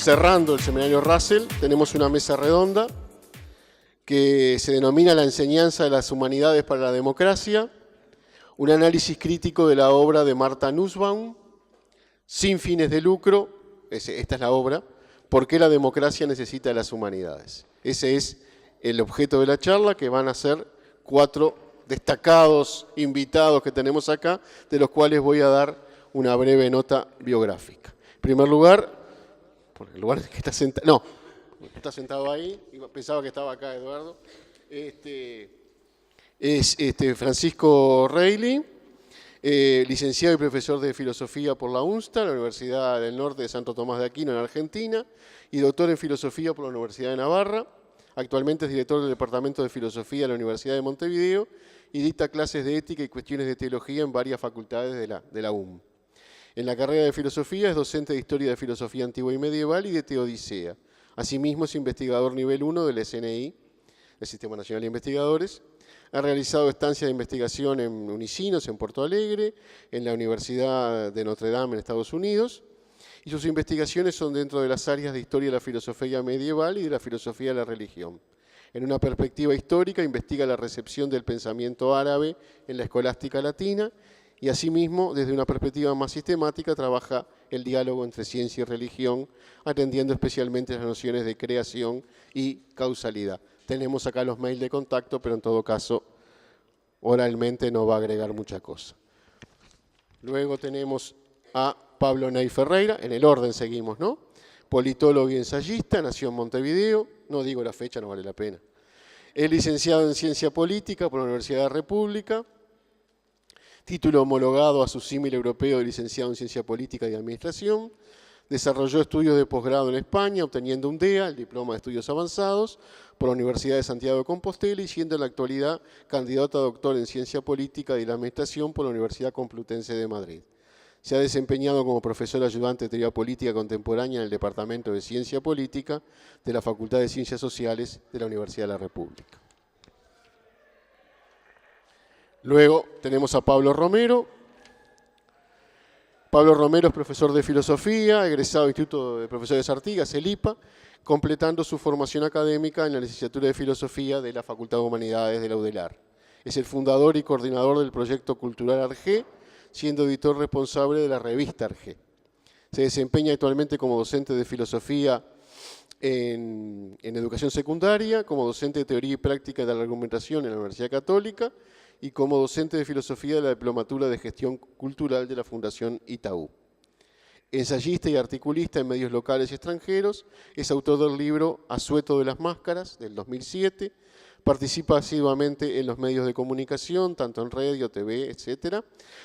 cerrando el seminario Russell, tenemos una mesa redonda que se denomina La enseñanza de las humanidades para la democracia, un análisis crítico de la obra de Martha Nussbaum, sin fines de lucro, esta es la obra, ¿por qué la democracia necesita de las humanidades? Ese es el objeto de la charla, que van a ser 4 destacados invitados que tenemos acá, de los cuales voy a dar una breve nota biográfica. En primer lugar, por el lugar que está sentado, no, está sentado ahí, pensaba que estaba acá Eduardo, es Francisco Reilly, licenciado y profesor de filosofía por la UNSTA, la Universidad del Norte de Santo Tomás de Aquino en Argentina, y doctor en filosofía por la Universidad de Navarra. Actualmente es director del Departamento de Filosofía de la Universidad de Montevideo y dicta clases de ética y cuestiones de teología en varias facultades de la UM. En la carrera de filosofía es docente de Historia de Filosofía Antigua y Medieval y de Teodicea. Asimismo es investigador nivel 1 del SNI, el Sistema Nacional de Investigadores. Ha realizado estancias de investigación en Unicinos, en Porto Alegre, en la Universidad de Notre Dame en Estados Unidos, y sus investigaciones son dentro de las áreas de Historia de la Filosofía Medieval y de la Filosofía de la Religión. En una perspectiva histórica investiga la recepción del pensamiento árabe en la escolástica latina y asimismo, desde una perspectiva más sistemática, trabaja el diálogo entre ciencia y religión, atendiendo especialmente las nociones de creación y causalidad. Tenemos acá los mails de contacto, pero en todo caso, oralmente no va a agregar mucha cosa. Luego tenemos a Pablo Ney Ferreira, en el orden seguimos, ¿no? Politólogo y ensayista, nació en Montevideo, no digo la fecha, no vale la pena. Es licenciado en Ciencia Política por la Universidad de la República, título homologado a su símil europeo de licenciado en Ciencia Política y Administración. Desarrolló estudios de posgrado en España, obteniendo un DEA, el Diploma de Estudios Avanzados, por la Universidad de Santiago de Compostela y siendo en la actualidad candidato a doctor en Ciencia Política y la Administración por la Universidad Complutense de Madrid. Se ha desempeñado como profesor ayudante de Teoría Política Contemporánea en el Departamento de Ciencia Política de la Facultad de Ciencias Sociales de la Universidad de la República. Luego tenemos a Pablo Romero. Pablo Romero es profesor de filosofía, egresado del Instituto de Profesores Artigas, el IPA, completando su formación académica en la licenciatura de Filosofía de la Facultad de Humanidades de la UDELAR. Es el fundador y coordinador del proyecto cultural Arge, siendo editor responsable de la revista Arge. Se desempeña actualmente como docente de filosofía en educación secundaria, como docente de teoría y práctica de la argumentación en la Universidad Católica y como docente de filosofía de la Diplomatura de Gestión Cultural de la Fundación Itaú. Ensayista y articulista en medios locales y extranjeros, es autor del libro Asueto de las Máscaras, del 2007, participa asiduamente en los medios de comunicación, tanto en radio, TV, etc.,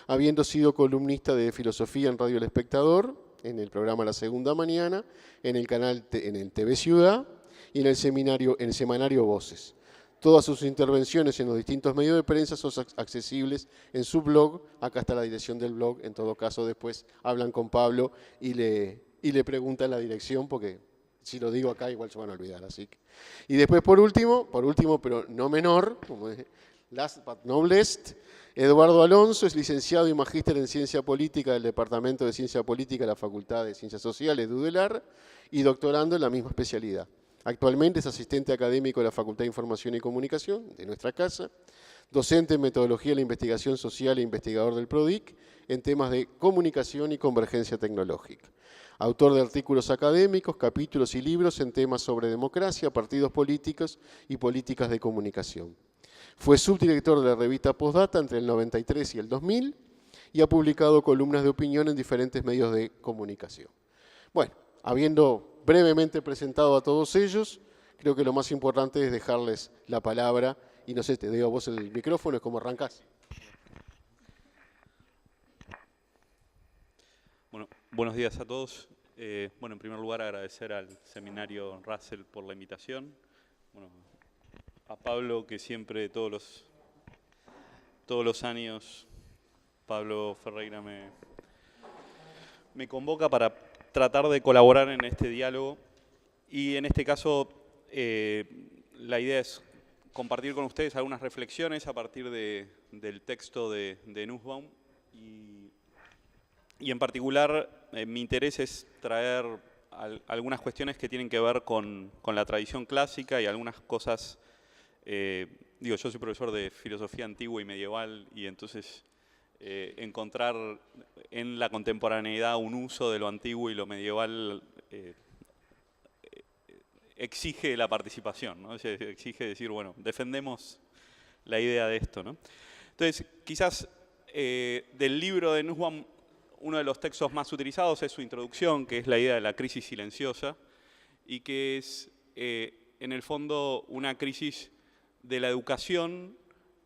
habiendo sido columnista de filosofía en Radio El Espectador, en el programa La Segunda Mañana, en el TV Ciudad y en el semanario Voces. Todas sus intervenciones en los distintos medios de prensa son accesibles en su blog. Acá está la dirección del blog. En todo caso, después hablan con Pablo y le preguntan la dirección, porque si lo digo acá igual se van a olvidar. Así que. Y después, por último, pero no menor, como es last but not least, Eduardo Alonso es licenciado y magíster en Ciencia Política del Departamento de Ciencia Política de la Facultad de Ciencias Sociales de UDELAR y doctorando en la misma especialidad. Actualmente es asistente académico de la Facultad de Información y Comunicación de nuestra casa, docente en Metodología de la Investigación Social e investigador del PRODIC en temas de comunicación y convergencia tecnológica. Autor de artículos académicos, capítulos y libros en temas sobre democracia, partidos políticos y políticas de comunicación. Fue subdirector de la revista Postdata entre el 93 y el 2000 y ha publicado columnas de opinión en diferentes medios de comunicación. Bueno, habiendo brevemente presentado a todos ellos, creo que lo más importante es dejarles la palabra y no sé, te doy a vos el micrófono, es como arrancás. Bueno, buenos días a todos. Bueno, en primer lugar agradecer al seminario Russell por la invitación. Bueno, a Pablo, que siempre todos los años, Pablo Ferreira me convoca para tratar de colaborar en este diálogo y en este caso la idea es compartir con ustedes algunas reflexiones a partir del texto de Nussbaum y en particular mi interés es traer algunas cuestiones que tienen que ver con la tradición clásica y algunas cosas, digo, yo soy profesor de filosofía antigua y medieval y entonces encontrar en la contemporaneidad un uso de lo antiguo y lo medieval exige la participación, ¿no? Exige decir, bueno, defendemos la idea de esto, ¿no? Entonces, quizás del libro de Nussbaum, uno de los textos más utilizados es su introducción, que es la idea de la crisis silenciosa, y que es, en el fondo, una crisis de la educación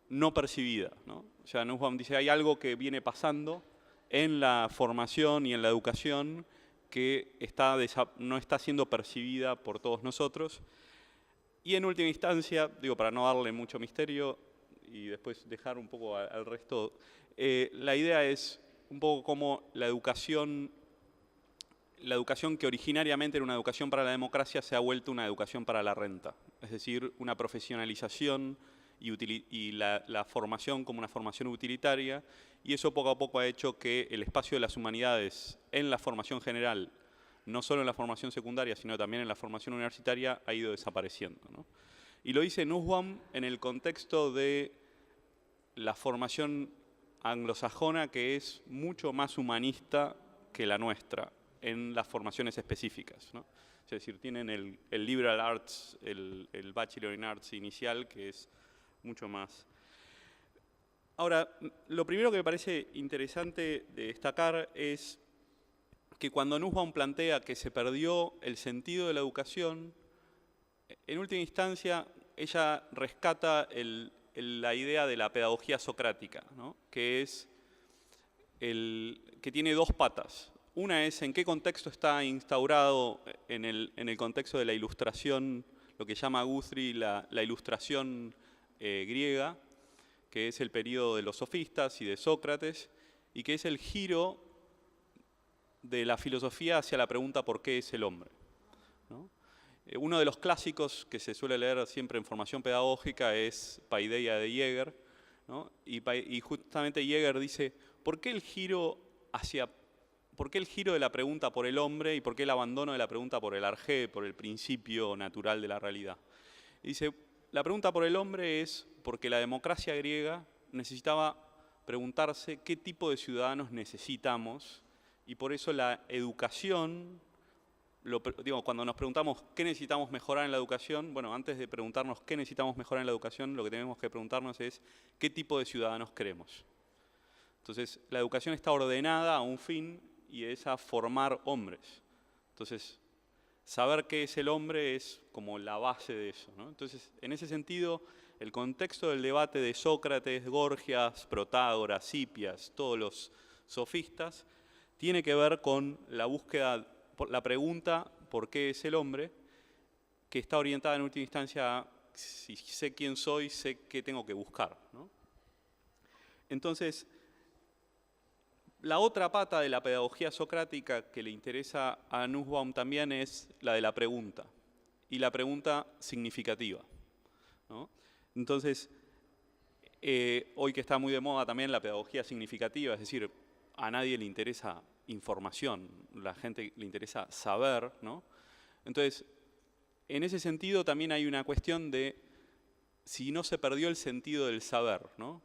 no percibida, ¿no? O sea, Nussbaum dice, hay algo que viene pasando en la formación y en la educación que no está siendo percibida por todos nosotros. Y en última instancia, digo, para no darle mucho misterio y después dejar un poco al resto, la idea es un poco como la educación que originariamente era una educación para la democracia se ha vuelto una educación para la renta. Es decir, una profesionalización y la formación como una formación utilitaria, y eso poco a poco ha hecho que el espacio de las humanidades en la formación general, no solo en la formación secundaria, sino también en la formación universitaria, ha ido desapareciendo, ¿no? Y lo dice Nussbaum en el contexto de la formación anglosajona, que es mucho más humanista que la nuestra en las formaciones específicas, ¿no? Es decir, tienen el liberal arts, el bachelor in arts inicial, que es mucho más. Ahora, lo primero que me parece interesante de destacar es que cuando Nussbaum plantea que se perdió el sentido de la educación, en última instancia ella rescata la idea de la pedagogía socrática, ¿no? Que tiene dos patas. Una es en qué contexto está instaurado en el contexto de la ilustración, lo que llama Guthrie la ilustración griega, que es el periodo de los sofistas y de Sócrates, y que es el giro de la filosofía hacia la pregunta ¿por qué es el hombre?, ¿no? Uno de los clásicos que se suele leer siempre en formación pedagógica es Paideia de Jäger, ¿no? Y justamente Jäger dice, ¿por qué el giro de la pregunta por el hombre y por qué el abandono de la pregunta por el arjé, por el principio natural de la realidad? Y dice, la pregunta por el hombre es porque la democracia griega necesitaba preguntarse qué tipo de ciudadanos necesitamos, y por eso la educación, cuando nos preguntamos qué necesitamos mejorar en la educación, bueno, antes de preguntarnos qué necesitamos mejorar en la educación, lo que tenemos que preguntarnos es qué tipo de ciudadanos queremos. Entonces, la educación está ordenada a un fin y es a formar hombres. Entonces, saber qué es el hombre es como la base de eso, ¿no? Entonces, en ese sentido, el contexto del debate de Sócrates, Gorgias, Protágoras, Hipias, todos los sofistas, tiene que ver con la búsqueda, la pregunta ¿por qué es el hombre?, que está orientada en última instancia a si sé quién soy, sé qué tengo que buscar, ¿no? Entonces, la otra pata de la pedagogía socrática que le interesa a Nussbaum también es la de la pregunta, y la pregunta significativa, ¿no? Entonces, hoy que está muy de moda también la pedagogía significativa, es decir, a nadie le interesa información, la gente le interesa saber, ¿no? Entonces, en ese sentido también hay una cuestión de si no se perdió el sentido del saber, ¿no?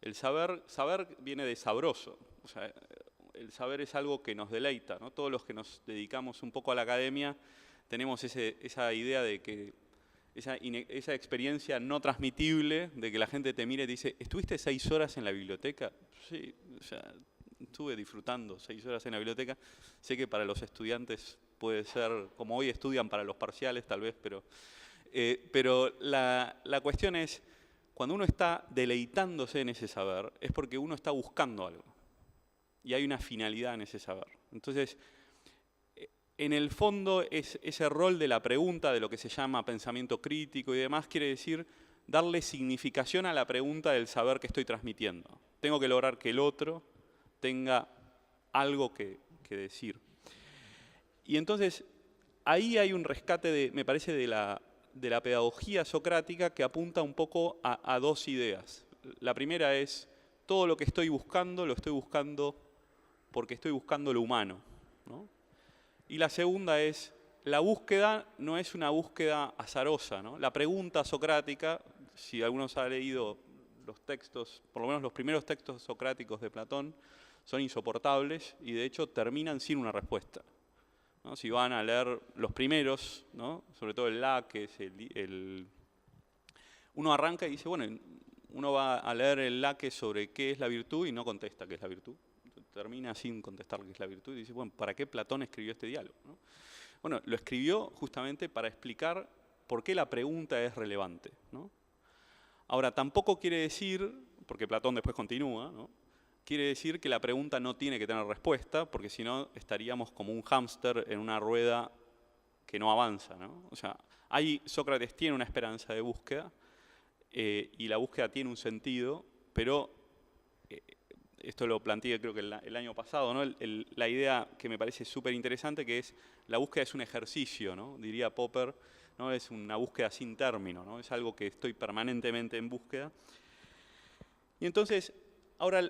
El saber viene de sabroso, o sea, el saber es algo que nos deleita, ¿no? Todos los que nos dedicamos un poco a la academia tenemos esa idea de que esa experiencia no transmitible de que la gente te mire y te dice, ¿estuviste 6 horas en la biblioteca? Sí, o sea, estuve disfrutando 6 horas en la biblioteca. Sé que para los estudiantes puede ser, como hoy estudian para los parciales tal vez, pero la cuestión es, cuando uno está deleitándose en ese saber, es porque uno está buscando algo. Y hay una finalidad en ese saber. Entonces, en el fondo, ese rol de la pregunta, de lo que se llama pensamiento crítico y demás, quiere decir darle significación a la pregunta del saber que estoy transmitiendo. Tengo que lograr que el otro tenga algo que decir. Y entonces, ahí hay un rescate, me parece, de la pedagogía socrática que apunta un poco a dos ideas. La primera es, todo lo que estoy buscando, lo estoy buscando porque estoy buscando lo humano, ¿no? Y la segunda es, la búsqueda no es una búsqueda azarosa, ¿no? La pregunta socrática, si algunos han leído los textos, por lo menos los primeros textos socráticos de Platón, son insoportables y de hecho terminan sin una respuesta, ¿no? Si van a leer los primeros, ¿no? Sobre todo el Laques, uno arranca y dice, bueno, uno va a leer el Laques sobre qué es la virtud y no contesta qué es la virtud. Termina sin contestar qué es la virtud y dice, bueno, ¿para qué Platón escribió este diálogo, ¿no? Bueno, lo escribió justamente para explicar por qué la pregunta es relevante, ¿no? Ahora, tampoco quiere decir, porque Platón después continúa, ¿no? Quiere decir que la pregunta no tiene que tener respuesta, porque si no estaríamos como un hámster en una rueda que no avanza, ¿no? O sea, Sócrates tiene una esperanza de búsqueda y la búsqueda tiene un sentido, pero esto lo planteé creo que el año pasado, ¿no? La idea que me parece súper interesante, que es la búsqueda es un ejercicio, ¿no? Diría Popper, ¿no? Es una búsqueda sin término, ¿no? Es algo que estoy permanentemente en búsqueda. Y entonces, ahora,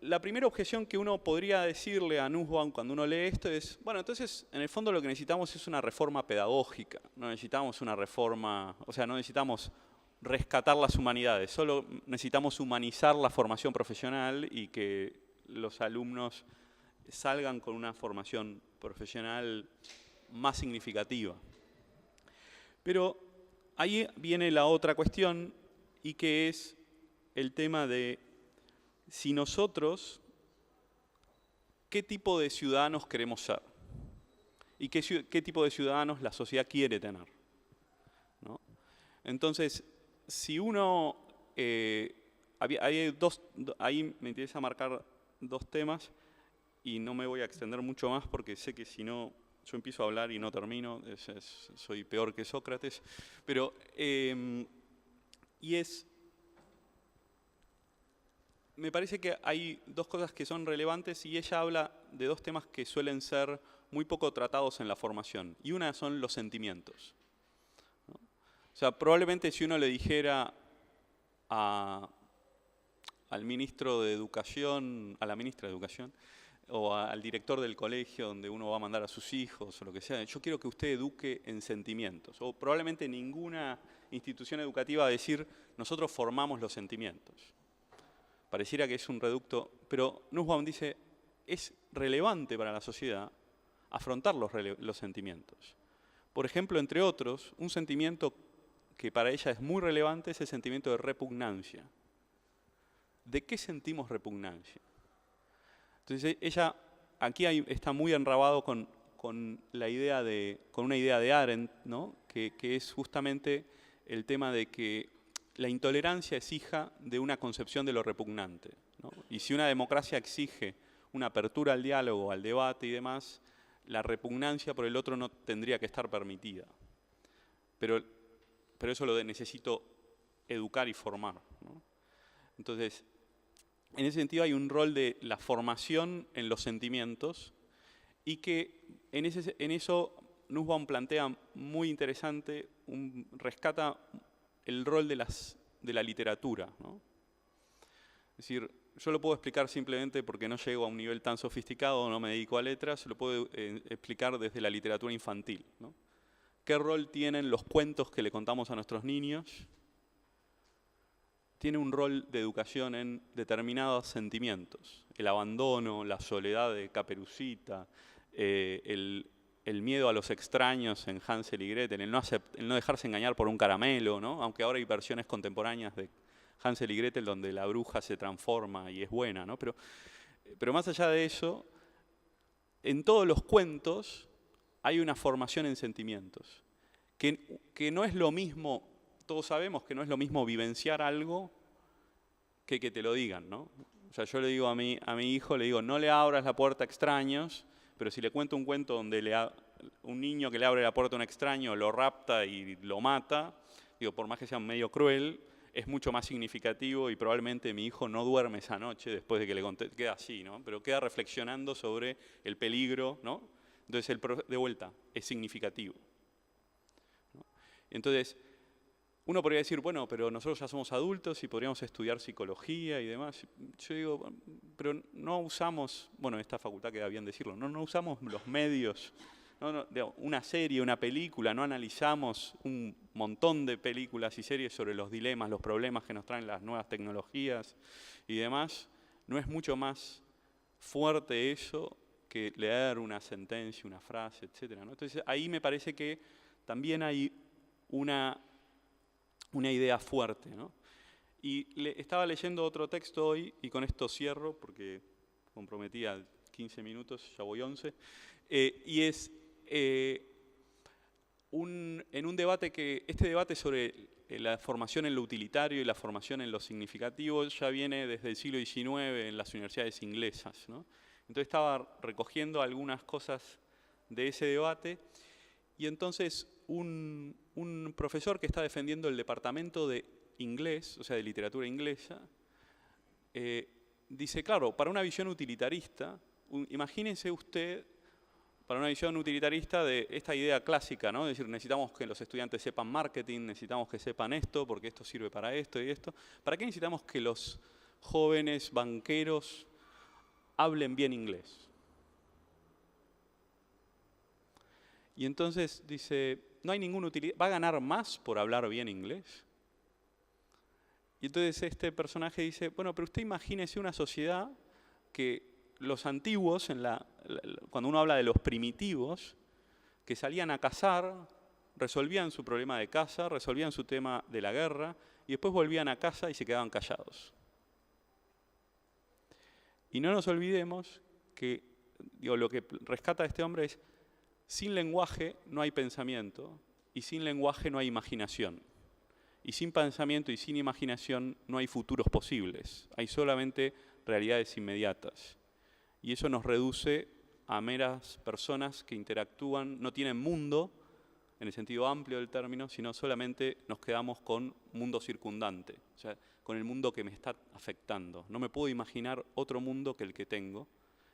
la primera objeción que uno podría decirle a Nussbaum cuando uno lee esto es, bueno, entonces, en el fondo lo que necesitamos es una reforma pedagógica, no necesitamos una reforma, o sea, no necesitamos rescatar las humanidades, solo necesitamos humanizar la formación profesional y que los alumnos salgan con una formación profesional más significativa. Pero ahí viene la otra cuestión y que es el tema de si nosotros, ¿qué tipo de ciudadanos queremos ser? ¿Y qué tipo de ciudadanos la sociedad quiere tener, ¿no? Entonces, si uno, ahí me interesa marcar dos temas y no me voy a extender mucho más porque sé que si no, yo empiezo a hablar y no termino, soy peor que Sócrates, pero, me parece que hay dos cosas que son relevantes y ella habla de dos temas que suelen ser muy poco tratados en la formación, y una son los sentimientos, ¿no? O sea, probablemente si uno le dijera al ministro de Educación, a la ministra de Educación, o al director del colegio donde uno va a mandar a sus hijos o lo que sea, yo quiero que usted eduque en sentimientos, o probablemente ninguna institución educativa va a decir, nosotros formamos los sentimientos. Pareciera que es un reducto, pero Nussbaum dice, es relevante para la sociedad afrontar los sentimientos. Por ejemplo, entre otros, un sentimiento que para ella es muy relevante es el sentimiento de repugnancia. ¿De qué sentimos repugnancia? Entonces ella aquí está muy enrabado con una idea de Arendt, ¿no? que es justamente el tema de que la intolerancia es hija de una concepción de lo repugnante, ¿no? Y si una democracia exige una apertura al diálogo, al debate y demás, la repugnancia por el otro no tendría que estar permitida. Pero eso lo necesito educar y formar, ¿no? Entonces, en ese sentido hay un rol de la formación en los sentimientos y que en eso Nussbaum plantea muy interesante, rescata el rol de la literatura, ¿no? Es decir, yo lo puedo explicar simplemente porque no llego a un nivel tan sofisticado, no me dedico a letras, lo puedo explicar desde la literatura infantil, ¿no? ¿Qué rol tienen los cuentos que le contamos a nuestros niños? Tiene un rol de educación en determinados sentimientos. El abandono, la soledad de Caperucita, el miedo a los extraños en Hansel y Gretel, el no dejarse engañar por un caramelo, ¿no? Aunque ahora hay versiones contemporáneas de Hansel y Gretel donde la bruja se transforma y es buena, ¿no? Pero más allá de eso, en todos los cuentos hay una formación en sentimientos, que no es lo mismo, todos sabemos que no es lo mismo vivenciar algo que te lo digan, ¿no? O sea, yo le digo a mi hijo, le digo, no le abras la puerta a extraños, pero si le cuento un cuento donde un niño que le abre la puerta a un extraño lo rapta y lo mata, digo, por más que sea medio cruel, es mucho más significativo y probablemente mi hijo no duerme esa noche después de que le conté, queda así, ¿no? Pero queda reflexionando sobre el peligro, ¿no? Entonces, de vuelta, es significativo, ¿no? Entonces, uno podría decir, bueno, pero nosotros ya somos adultos y podríamos estudiar psicología y demás. Yo digo, pero no usamos, bueno, esta facultad queda bien decirlo, no usamos los medios digamos, una serie, una película, no analizamos un montón de películas y series sobre los dilemas, los problemas que nos traen las nuevas tecnologías y demás, no es mucho más fuerte eso que leer una sentencia, una frase, etc., ¿no? Entonces ahí me parece que también hay una idea fuerte, ¿no? Y estaba leyendo otro texto hoy, y con esto cierro, porque comprometía 15 minutos, ya voy 11, y es en un debate este debate sobre la formación en lo utilitario y la formación en lo significativo ya viene desde el siglo XIX en las universidades inglesas, ¿no? Entonces estaba recogiendo algunas cosas de ese debate, y entonces un profesor que está defendiendo el departamento de inglés, o sea, de literatura inglesa, dice, claro, para una visión utilitarista, imagínense usted, para una visión utilitarista de esta idea clásica, ¿no? Es decir, necesitamos que los estudiantes sepan marketing, necesitamos que sepan esto, porque esto sirve para esto y esto. ¿Para qué necesitamos que los jóvenes banqueros hablen bien inglés? Y entonces dice, no hay ninguna utilidad, ¿va a ganar más por hablar bien inglés? Y entonces este personaje dice, bueno, pero usted imagínese una sociedad que los antiguos, cuando uno habla de los primitivos, que salían a cazar, resolvían su problema de caza, resolvían su tema de la guerra, y después volvían a casa y se quedaban callados. Y no nos olvidemos que, digo, lo que rescata este hombre es, sin lenguaje no hay pensamiento, y sin lenguaje no hay imaginación. Y sin pensamiento y sin imaginación no hay futuros posibles, hay solamente realidades inmediatas. Y eso nos reduce a meras personas que interactúan, no tienen mundo, en el sentido amplio del término, sino solamente nos quedamos con mundo circundante, o sea, con el mundo que me está afectando. No me puedo imaginar otro mundo que el que tengo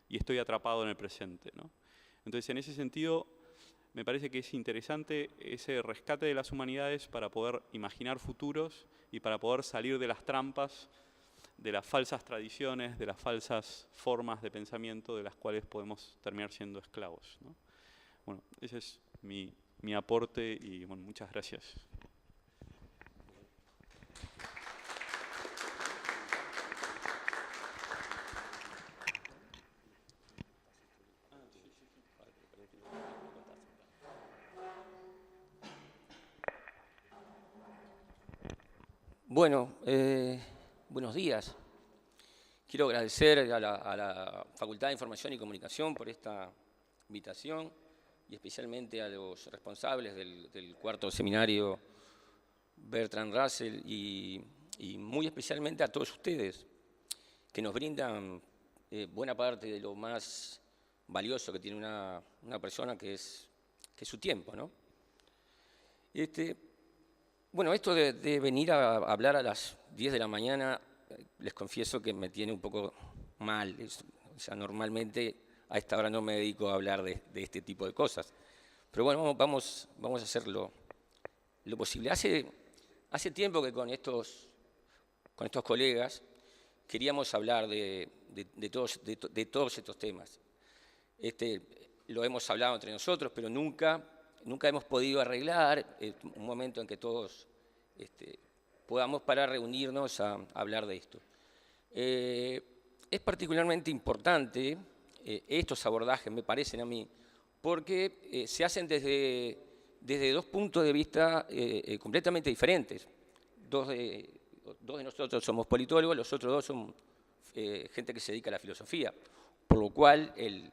y estoy atrapado en el presente, ¿no? Entonces, en ese sentido, me parece que es interesante ese rescate de las humanidades para poder imaginar futuros y para poder salir de las trampas, de las falsas tradiciones, de las falsas formas de pensamiento de las cuales podemos terminar siendo esclavos, ¿no? Bueno, ese es mi aporte y bueno, muchas gracias. Bueno, buenos días. Quiero agradecer a la Facultad de Información y Comunicación por esta invitación y especialmente a los responsables del cuarto seminario Bertrand Russell y muy especialmente a todos ustedes que nos brindan buena parte de lo más valioso que tiene una persona, que es su tiempo, ¿no? Bueno, esto de venir a hablar a las 10 de la mañana, les confieso que me tiene un poco mal. O sea, normalmente a esta hora no me dedico a hablar de este tipo de cosas. Pero bueno, vamos a hacer lo posible. Hace tiempo que con estos colegas queríamos hablar de todos estos temas. Lo hemos hablado entre nosotros, pero nunca hemos podido arreglar un momento en que todos podamos para reunirnos a hablar de esto. Es particularmente importante estos abordajes, me parecen a mí, porque se hacen desde dos puntos de vista completamente diferentes. Dos de nosotros somos politólogos, los otros dos son gente que se dedica a la filosofía, por lo cual el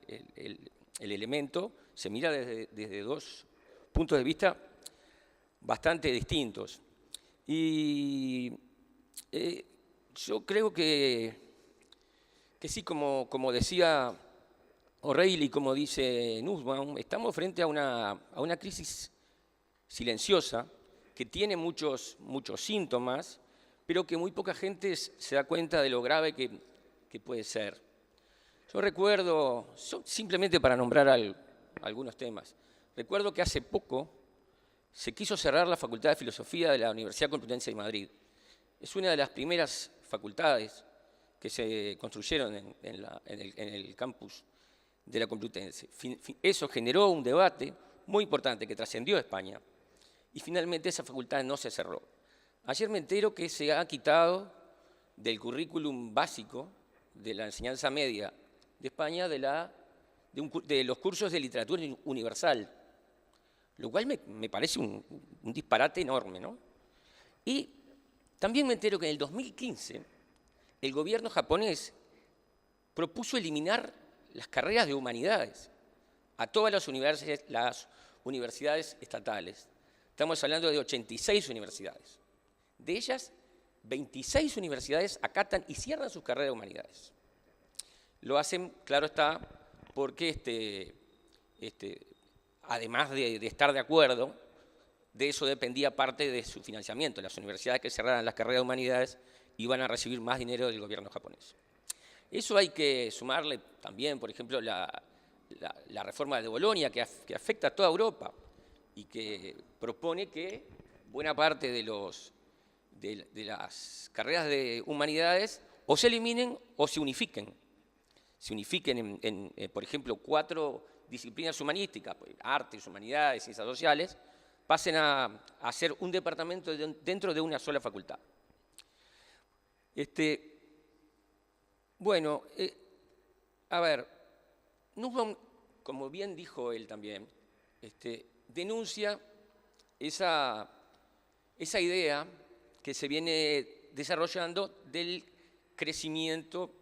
elemento se mira desde dos puntos de vista bastante distintos. Y yo creo que sí, como decía O'Reilly, como dice Nussbaum, estamos frente a una crisis silenciosa que tiene muchos síntomas, pero que muy poca gente se da cuenta de lo grave que puede ser. Yo recuerdo, simplemente para nombrar algunos temas, recuerdo que hace poco se quiso cerrar la Facultad de Filosofía de la Universidad Complutense de Madrid. Es una de las primeras facultades que se construyeron en el campus de la Complutense. Eso generó un debate muy importante que trascendió a España y finalmente esa facultad no se cerró. Ayer me entero que se ha quitado del currículum básico de la enseñanza media de España de los cursos de literatura universal, lo cual me parece un disparate enorme, ¿no? Y también me entero que en el 2015 el gobierno japonés propuso eliminar las carreras de humanidades a todas las universidades estatales. Estamos hablando de 86 universidades. De ellas, 26 universidades acatan y cierran sus carreras de humanidades. Lo hacen, claro está, porque además de estar de acuerdo, de eso dependía parte de su financiamiento. Las universidades que cerraran las carreras de humanidades iban a recibir más dinero del gobierno japonés. Eso hay que sumarle también, por ejemplo, la reforma de Bolonia, que afecta a toda Europa y que propone que buena parte de las carreras de humanidades o se eliminen o se unifiquen. Se unifiquen por ejemplo, 4 disciplinas humanísticas, artes, humanidades, ciencias sociales, pasen a ser un departamento dentro de una sola facultad. Bueno, a ver, Nussbaum, como bien dijo él también, denuncia esa idea que se viene desarrollando del crecimiento,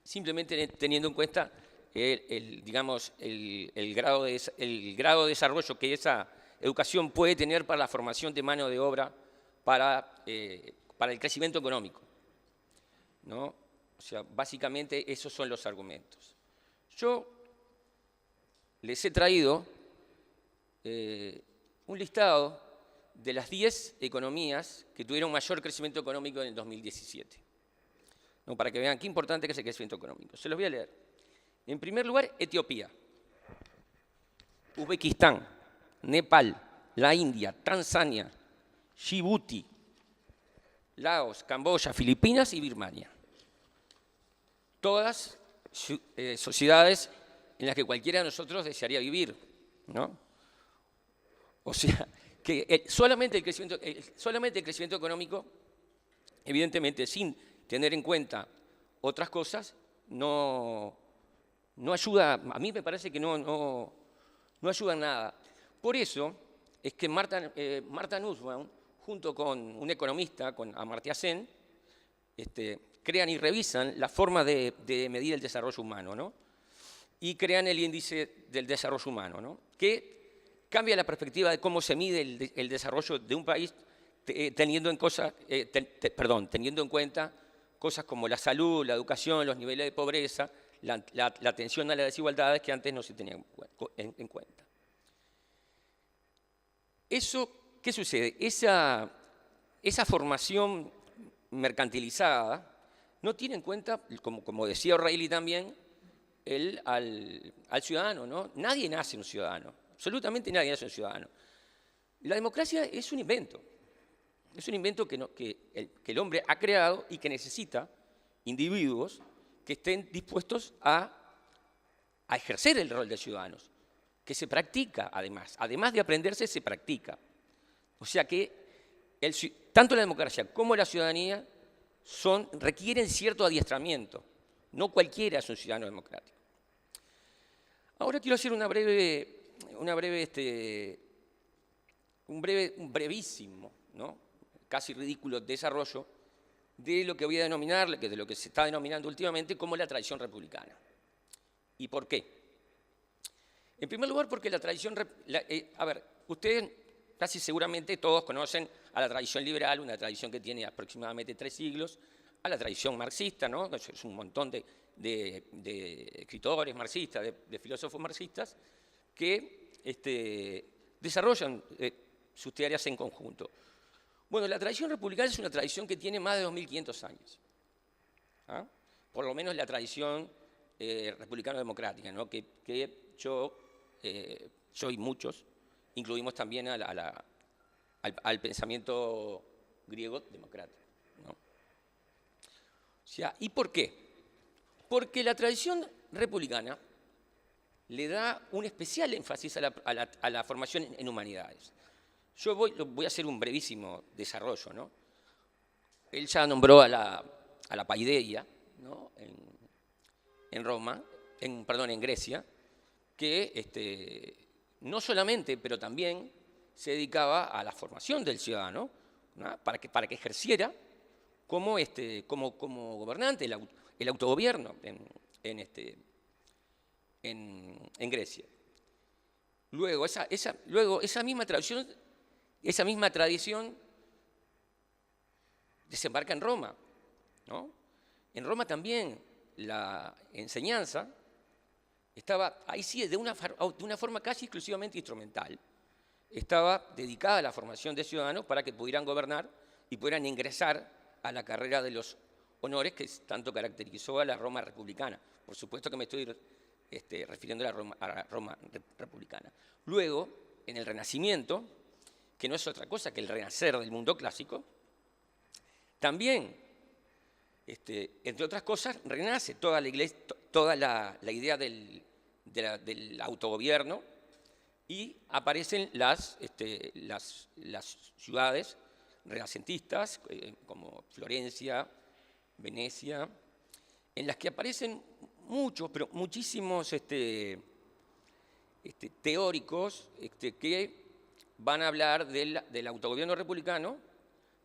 simplemente teniendo en cuenta el grado de desarrollo que esa educación puede tener para la formación de mano de obra para el crecimiento económico, ¿no? O sea, básicamente esos son los argumentos. Yo les he traído un listado de las 10 economías que tuvieron mayor crecimiento económico en el 2017. ¿No? Para que vean qué importante que es el crecimiento económico. Se los voy a leer. En primer lugar, Etiopía, Uzbekistán, Nepal, la India, Tanzania, Djibouti, Laos, Camboya, Filipinas y Birmania. Todas sociedades en las que cualquiera de nosotros desearía vivir, ¿no? O sea, que solamente el crecimiento económico, evidentemente sin tener en cuenta otras cosas, no ayuda, a mí me parece que no ayuda en nada. Por eso es que Martha Nussbaum, junto con un economista, con Amartya Sen, crean y revisan la forma de medir el desarrollo humano, ¿no? Y crean el índice del desarrollo humano, ¿no? Que cambia la perspectiva de cómo se mide el desarrollo de un país teniendo en cuenta cosas como la salud, la educación, los niveles de pobreza, la atención a las desigualdades que antes no se tenían en cuenta. Eso, ¿qué sucede? Esa formación mercantilizada no tiene en cuenta, como decía O'Reilly también, al ciudadano, ¿no? Nadie nace un ciudadano, absolutamente nadie nace un ciudadano. La democracia es un invento que el hombre ha creado y que necesita individuos que estén dispuestos a ejercer el rol de ciudadanos, que se practica además de aprenderse, se practica. O sea que tanto la democracia como la ciudadanía requieren cierto adiestramiento. No cualquiera es un ciudadano democrático. Ahora quiero hacer un brevísimo, ¿no? Casi ridículo desarrollo de lo que voy a denominar, de lo que se está denominando últimamente como la tradición republicana. ¿Y por qué? En primer lugar, porque la tradición... ustedes casi seguramente todos conocen a la tradición liberal, una tradición que tiene aproximadamente 3 siglos, a la tradición marxista, ¿no? Es un montón de escritores marxistas, de filósofos marxistas, que desarrollan sus teorías en conjunto. Bueno, la tradición republicana es una tradición que tiene más de 2.500 años. ¿Ah? Por lo menos la tradición republicano-democrática, ¿no? que yo y muchos incluimos también al pensamiento griego democrático, ¿no? O sea, ¿y por qué? Porque la tradición republicana le da un especial énfasis a la formación en humanidades. Yo voy a hacer un brevísimo desarrollo, ¿no? Él ya nombró a la paideia, ¿no? en Roma, en Grecia, que no solamente, pero también se dedicaba a la formación del ciudadano, ¿no? para que ejerciera como gobernante el autogobierno en Grecia. Luego, esa misma tradición desembarca en Roma, ¿no? En Roma también la enseñanza estaba, ahí sí, de una forma casi exclusivamente instrumental, estaba dedicada a la formación de ciudadanos para que pudieran gobernar y pudieran ingresar a la carrera de los honores que tanto caracterizó a la Roma republicana. Por supuesto que me estoy refiriendo a la Roma republicana. Luego, en el Renacimiento, que no es otra cosa que el renacer del mundo clásico, también, entre otras cosas, renace toda la idea del autogobierno y aparecen las ciudades renacentistas, como Florencia, Venecia, en las que aparecen muchísimos teóricos que van a hablar del autogobierno republicano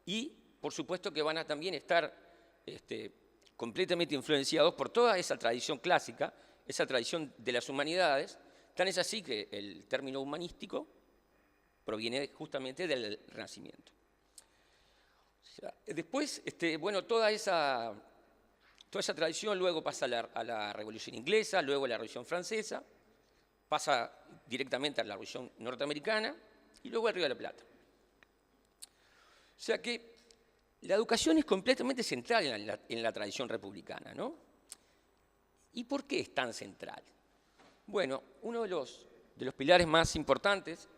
y, por supuesto, que van a también estar completamente influenciados por toda esa tradición clásica, esa tradición de las humanidades. Tan es así que el término humanístico proviene justamente del Renacimiento. O sea, después, bueno, toda esa tradición luego pasa a la Revolución Inglesa, luego a la Revolución Francesa, pasa directamente a la Revolución Norteamericana y luego al Río de la Plata. O sea que la educación es completamente central en la tradición republicana, ¿no? ¿Y por qué es tan central? Bueno, uno de los pilares más importantes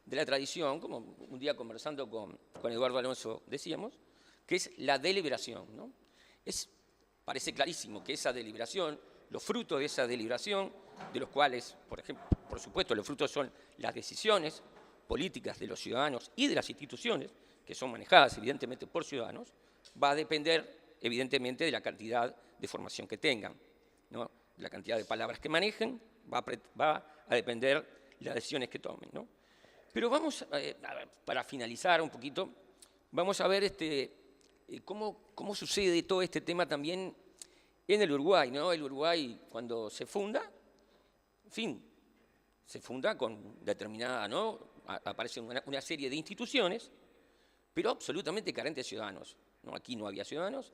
de la tradición, como un día conversando con Eduardo Alonso decíamos, que es la deliberación, ¿no? Parece clarísimo que esa deliberación, los frutos de esa deliberación, de los cuales, por supuesto, los frutos son las decisiones políticas de los ciudadanos y de las instituciones, que son manejadas evidentemente por ciudadanos, va a depender evidentemente de la cantidad de formación que tengan, ¿no? De la cantidad de palabras que manejen, va a depender de las decisiones que tomen, ¿no? Pero vamos, para finalizar un poquito, vamos a ver cómo sucede todo este tema también en el Uruguay, ¿no? El Uruguay, cuando se funda, en fin, se funda con determinada, ¿no? Aparecen una serie de instituciones, pero absolutamente carentes de ciudadanos, ¿no? Aquí no había ciudadanos,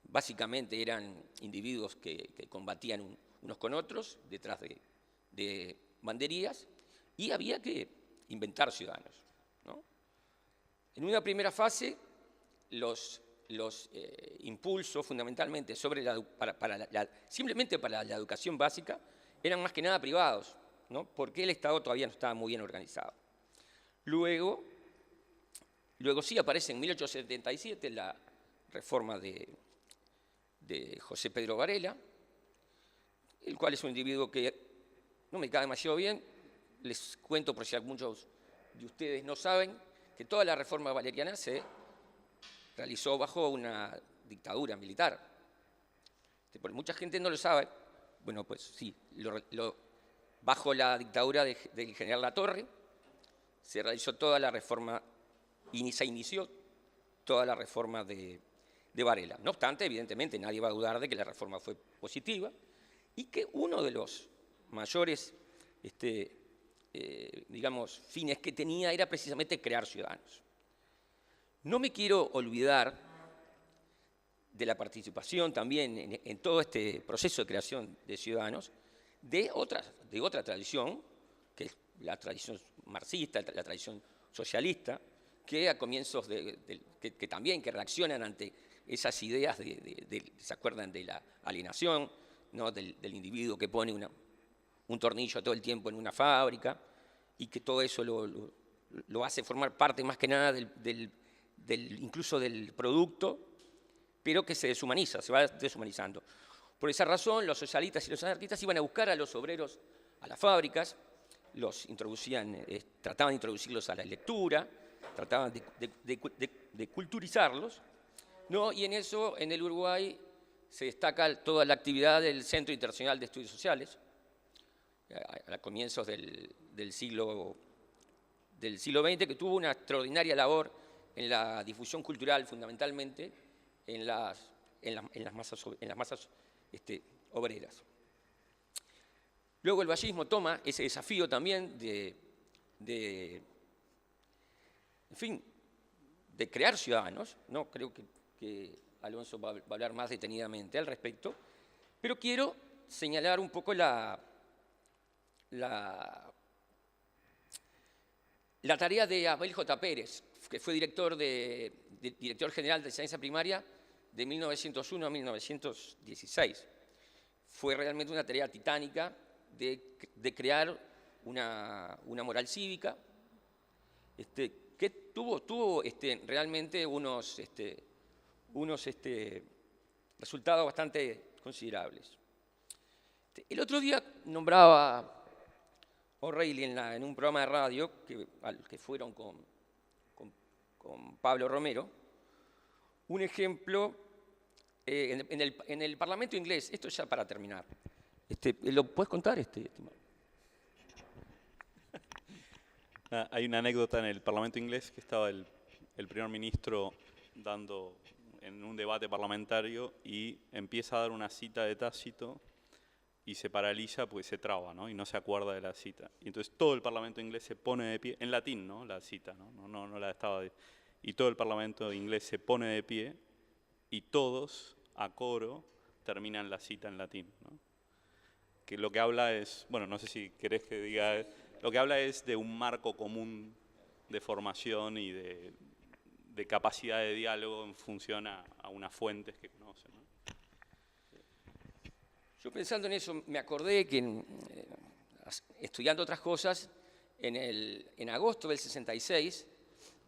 básicamente eran individuos que combatían unos con otros detrás de banderías y había que inventar ciudadanos, ¿no? En una primera fase, los impulsos fundamentalmente simplemente para la educación básica eran más que nada privados, ¿no? Porque el Estado todavía no estaba muy bien organizado. Luego sí aparece en 1877 la reforma de José Pedro Varela, el cual es un individuo que no me cae demasiado bien. Les cuento, por si muchos de ustedes no saben, que toda la reforma valeriana se realizó bajo una dictadura militar. Porque mucha gente no lo sabe. Bueno, pues sí, bajo la dictadura del general Latorre se realizó toda la reforma y se inició toda la reforma de Varela. No obstante, evidentemente, nadie va a dudar de que la reforma fue positiva y que uno de los mayores digamos, fines que tenía era precisamente crear ciudadanos. No me quiero olvidar de la participación también en todo este proceso de creación de ciudadanos de otra tradición, que es la tradición marxista, la tradición socialista, que a comienzos que también reaccionan ante esas ideas ¿se acuerdan de la alienación, ¿no? del individuo que pone un tornillo todo el tiempo en una fábrica y que todo eso lo hace formar parte más que nada incluso del producto, pero que se deshumaniza, se va deshumanizando. Por esa razón, los socialistas y los anarquistas iban a buscar a los obreros a las fábricas, trataban de introducirlos a la lectura, trataban de culturizarlos, ¿no? Y en eso, en el Uruguay, se destaca toda la actividad del Centro Internacional de Estudios Sociales, a comienzos del siglo XX, que tuvo una extraordinaria labor en la difusión cultural, fundamentalmente en las masas obreras. Luego el vallismo toma ese desafío también de crear ciudadanos, ¿no? Creo que Alonso va a hablar más detenidamente al respecto, pero quiero señalar un poco la tarea de Abel J. Pérez, que fue director general de enseñanza primaria de 1901 a 1916. Fue realmente una tarea titánica de crear una moral cívica, que tuvo realmente unos resultados bastante considerables. El otro día nombraba O'Reilly en un programa de radio al que fueron con Pablo Romero, un ejemplo en el Parlamento inglés. Esto ya para terminar. ¿Lo puedes contar, estimado? Hay una anécdota en el Parlamento inglés que estaba el primer ministro dando en un debate parlamentario y empieza a dar una cita de Tácito y se paraliza porque se traba, ¿no? Y no se acuerda de la cita. Y entonces todo el Parlamento inglés se pone de pie, en latín, ¿no? La cita, no la estaba... Y todo el Parlamento inglés se pone de pie y todos, a coro, terminan la cita en latín, ¿no? Que lo que habla es, bueno, no sé si querés que diga, lo que habla es de un marco común de formación y de capacidad de diálogo en función a unas fuentes que conocen, ¿no? Yo pensando en eso, me acordé que estudiando otras cosas, en agosto del 66,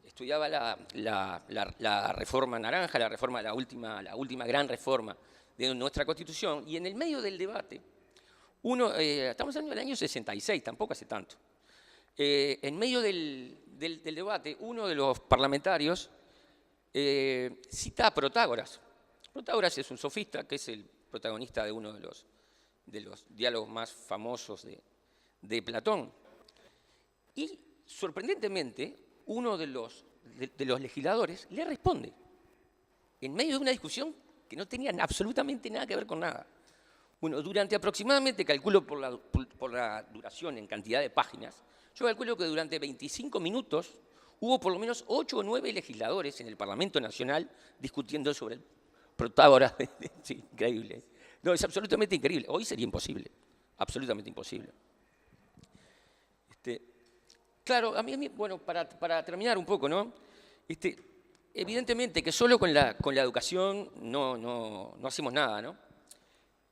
estudiaba la reforma naranja, la última gran reforma de nuestra Constitución, y en el medio del debate, estamos hablando del año 66, tampoco hace tanto, en medio del debate, uno de los parlamentarios cita a Protágoras. Protágoras es un sofista que es el protagonista de uno de los diálogos más famosos de Platón. Y, sorprendentemente, uno de los legisladores le responde, en medio de una discusión que no tenía absolutamente nada que ver con nada. Bueno, durante aproximadamente, calculo por la duración en cantidad de páginas, yo calculo que durante 25 minutos hubo por lo menos 8 o 9 legisladores en el Parlamento Nacional discutiendo sobre el Protágoras. Sí, increíble. No, es absolutamente increíble. Hoy sería imposible, absolutamente imposible. Claro, a mí, bueno, para terminar un poco, ¿no? Evidentemente que solo con la educación no hacemos nada, ¿no?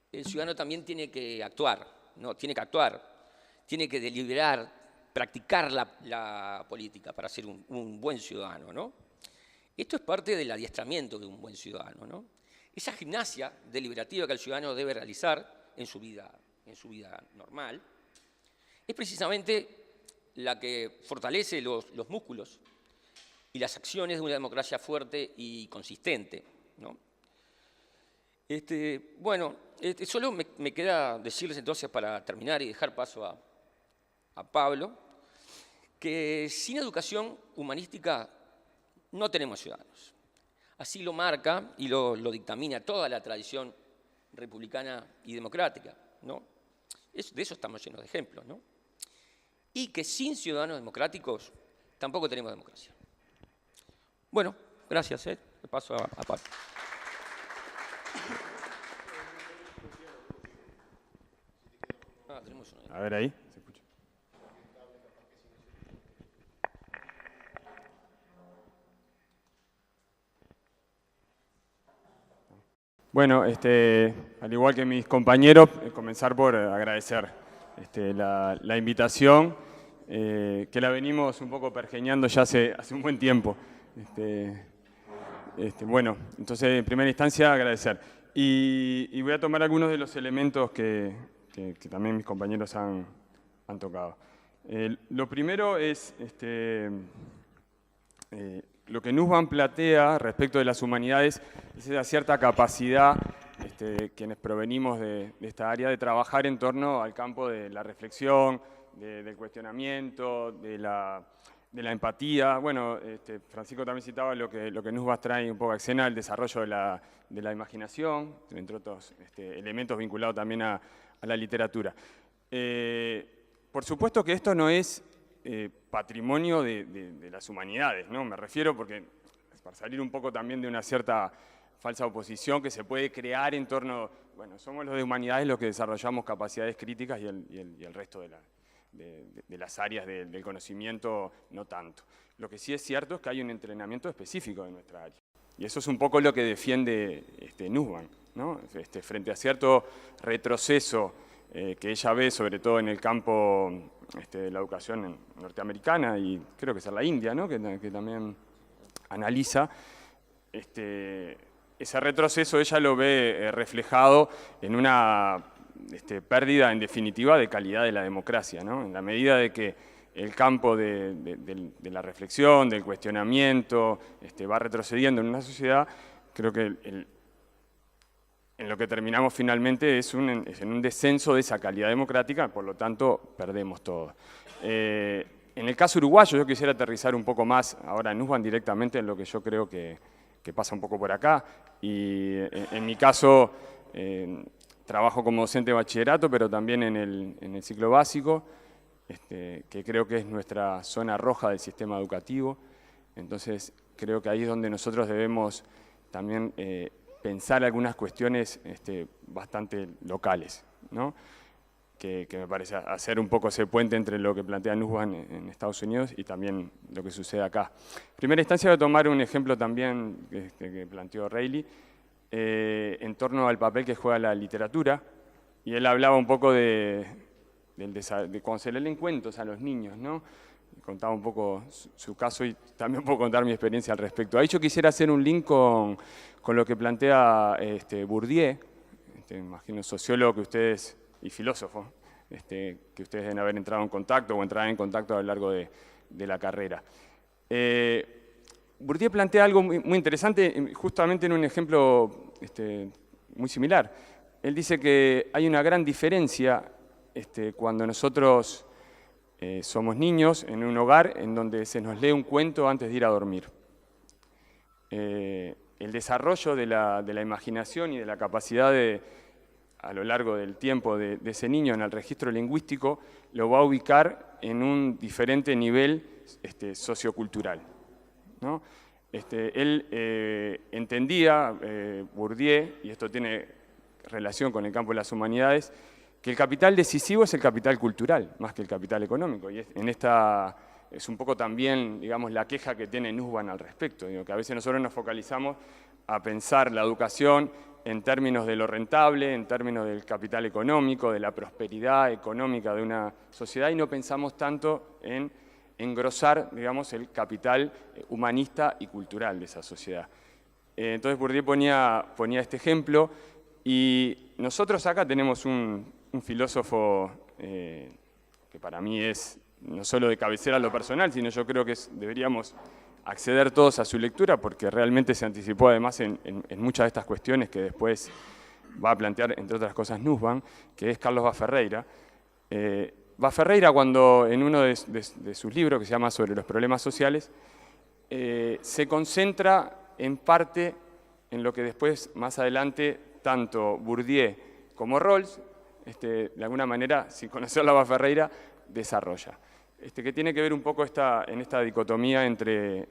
El ciudadano también tiene que actuar, ¿no? Tiene que deliberar, practicar la política para ser un buen ciudadano, ¿no? Esto es parte del adiestramiento de un buen ciudadano, ¿no? Esa gimnasia deliberativa que el ciudadano debe realizar en su vida normal es precisamente la que fortalece los músculos y las acciones de una democracia fuerte y consistente, ¿no? Bueno, solo me queda decirles entonces, para terminar y dejar paso a Pablo, que sin educación humanística no tenemos ciudadanos. Así lo marca y lo dictamina toda la tradición republicana y democrática, ¿no? De eso estamos llenos de ejemplos, ¿no? Y que sin ciudadanos democráticos tampoco tenemos democracia. Bueno, gracias. Le paso a Pablo. A ver ahí, se escucha. Bueno, al igual que mis compañeros, comenzar por agradecer la invitación, que la venimos un poco pergeñando ya hace un buen tiempo. Bueno, entonces en primera instancia agradecer. Y voy a tomar algunos de los elementos que también mis compañeros han han tocado. Lo primero es lo que Nussbaum plantea respecto de las humanidades, es esa cierta capacidad, quienes provenimos de esta área, de trabajar en torno al campo de la reflexión, del cuestionamiento, de la empatía. Bueno, Francisco también citaba lo que Nussbaum trae un poco a escena, el desarrollo de la imaginación, entre otros elementos vinculados también a la literatura. Por supuesto que esto no es patrimonio de las humanidades, ¿no? Me refiero porque, para salir un poco también de una cierta falsa oposición que se puede crear en torno, bueno, somos los de humanidades los que desarrollamos capacidades críticas y el resto de las áreas del conocimiento no tanto. Lo que sí es cierto es que hay un entrenamiento específico de nuestra área. Y eso es un poco lo que defiende Nussbaum, ¿no? Frente a cierto retroceso que ella ve, sobre todo en el campo de la educación norteamericana y creo que es la India, ¿no? que también analiza, ese retroceso ella lo ve reflejado en una pérdida, en definitiva, de calidad de la democracia, ¿no? En la medida de que el campo de la reflexión, del cuestionamiento, va retrocediendo en una sociedad, creo que en lo que terminamos finalmente es en un descenso de esa calidad democrática, por lo tanto perdemos todo. En el caso uruguayo yo quisiera aterrizar un poco más, ahora Nussbaum directamente en lo que yo creo que pasa un poco por acá, y en mi caso trabajo como docente de bachillerato, pero también en el ciclo básico, que creo que es nuestra zona roja del sistema educativo. Entonces creo que ahí es donde nosotros debemos también pensar algunas cuestiones bastante locales, ¿no? Que me parece hacer un poco ese puente entre lo que plantea Nussbaum en Estados Unidos y también lo que sucede acá. En primera instancia voy a tomar un ejemplo también que planteó Reilly en torno al papel que juega la literatura, y él hablaba un poco de cuando se leen cuentos a los niños, ¿no? Contaba un poco su caso y también puedo contar mi experiencia al respecto. Ahí yo quisiera hacer un link con lo que plantea Bourdieu, imagino sociólogo que ustedes, y filósofo, que ustedes deben haber entrado en contacto o entrar en contacto a lo largo de la carrera. Bourdieu plantea algo muy interesante, justamente en un ejemplo muy similar. Él dice que hay una gran diferencia cuando nosotros somos niños en un hogar en donde se nos lee un cuento antes de ir a dormir. El desarrollo de la imaginación y de la capacidad a lo largo del tiempo de ese niño en el registro lingüístico lo va a ubicar en un diferente nivel sociocultural, ¿no? Él entendía, Bourdieu, y esto tiene relación con el campo de las humanidades, que el capital decisivo es el capital cultural, más que el capital económico. Y en esta es un poco también, digamos, la queja que tiene Nussbaum al respecto. Digo, que a veces nosotros nos focalizamos a pensar la educación en términos de lo rentable, en términos del capital económico, de la prosperidad económica de una sociedad, y no pensamos tanto en engrosar, digamos, el capital humanista y cultural de esa sociedad. Entonces Bourdieu ponía este ejemplo, y nosotros acá tenemos un filósofo que para mí es no solo de cabecera a lo personal, sino yo creo que deberíamos acceder todos a su lectura, porque realmente se anticipó además en muchas de estas cuestiones que después va a plantear, entre otras cosas, Nussbaum, que es Carlos Baferreira. Baferreira, cuando en uno de sus libros, que se llama Sobre los problemas sociales, se concentra en parte en lo que después, más adelante, tanto Bourdieu como Rawls, de alguna manera, sin conocerlo a Baferreira, desarrolla. Que tiene que ver un poco en esta dicotomía entre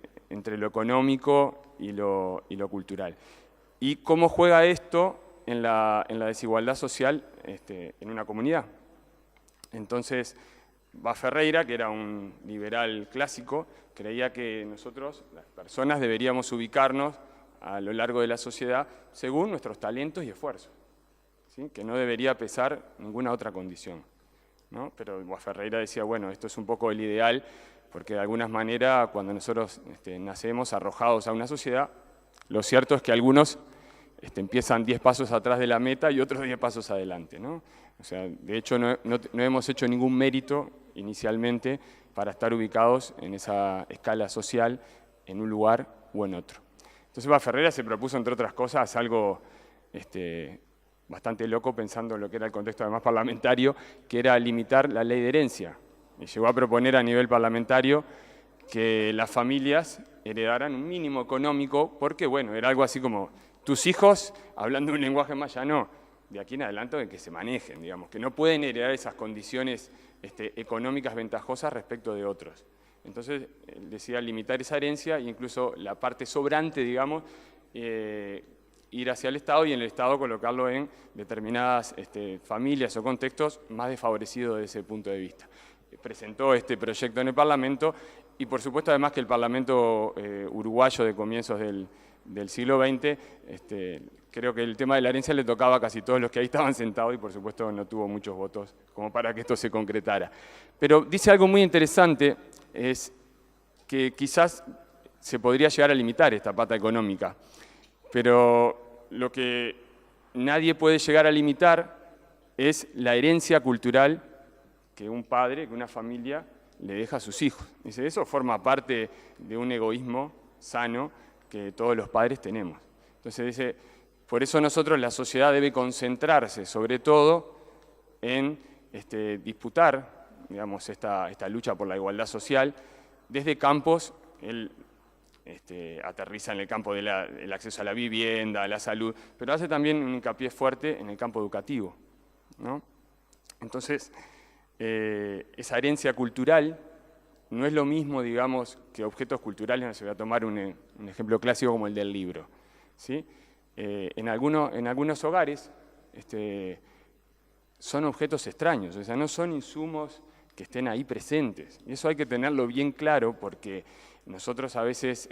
lo económico y lo cultural. Y cómo juega esto en la desigualdad social en una comunidad. Entonces, Baferreira, que era un liberal clásico, creía que nosotros, las personas, deberíamos ubicarnos a lo largo de la sociedad según nuestros talentos y esfuerzos, ¿sí? Que no debería pesar ninguna otra condición, ¿no? Pero Baferreira decía, bueno, esto es un poco el ideal, porque de alguna manera cuando nosotros nacemos arrojados a una sociedad, lo cierto es que algunos empiezan 10 pasos atrás de la meta y otros 10 pasos adelante, ¿no? O sea, de hecho no hemos hecho ningún mérito inicialmente para estar ubicados en esa escala social en un lugar o en otro. Entonces Ferreira se propuso, entre otras cosas, algo bastante loco, pensando en lo que era el contexto además parlamentario, que era limitar la ley de herencia. Y llegó a proponer a nivel parlamentario que las familias heredaran un mínimo económico, porque bueno, era algo así como tus hijos, hablando un lenguaje más llano, de aquí en adelante de que se manejen, digamos, que no pueden heredar esas condiciones económicas ventajosas respecto de otros. Entonces, él decía limitar esa herencia e incluso la parte sobrante, digamos, ir hacia el Estado y en el Estado colocarlo en determinadas familias o contextos más desfavorecidos desde ese punto de vista. Presentó este proyecto en el Parlamento y, por supuesto, además que el Parlamento uruguayo de comienzos del siglo XX, creo que el tema de la herencia le tocaba a casi todos los que ahí estaban sentados y, por supuesto, no tuvo muchos votos como para que esto se concretara. Pero dice algo muy interesante, es que quizás se podría llegar a limitar esta pata económica, pero lo que nadie puede llegar a limitar es la herencia cultural que un padre, que una familia le deja a sus hijos. Dice, eso forma parte de un egoísmo sano que todos los padres tenemos. Entonces dice, por eso nosotros, la sociedad debe concentrarse sobre todo en disputar, digamos, esta lucha por la igualdad social desde campos. Él aterriza en el campo del acceso a la vivienda, a la salud, pero hace también un hincapié fuerte en el campo educativo, ¿no? Entonces, esa herencia cultural no es lo mismo, digamos, que objetos culturales. Se voy a tomar un ejemplo clásico como el del libro, ¿sí? En algunos hogares son objetos extraños, o sea, no son insumos que estén ahí presentes. Y eso hay que tenerlo bien claro, porque nosotros a veces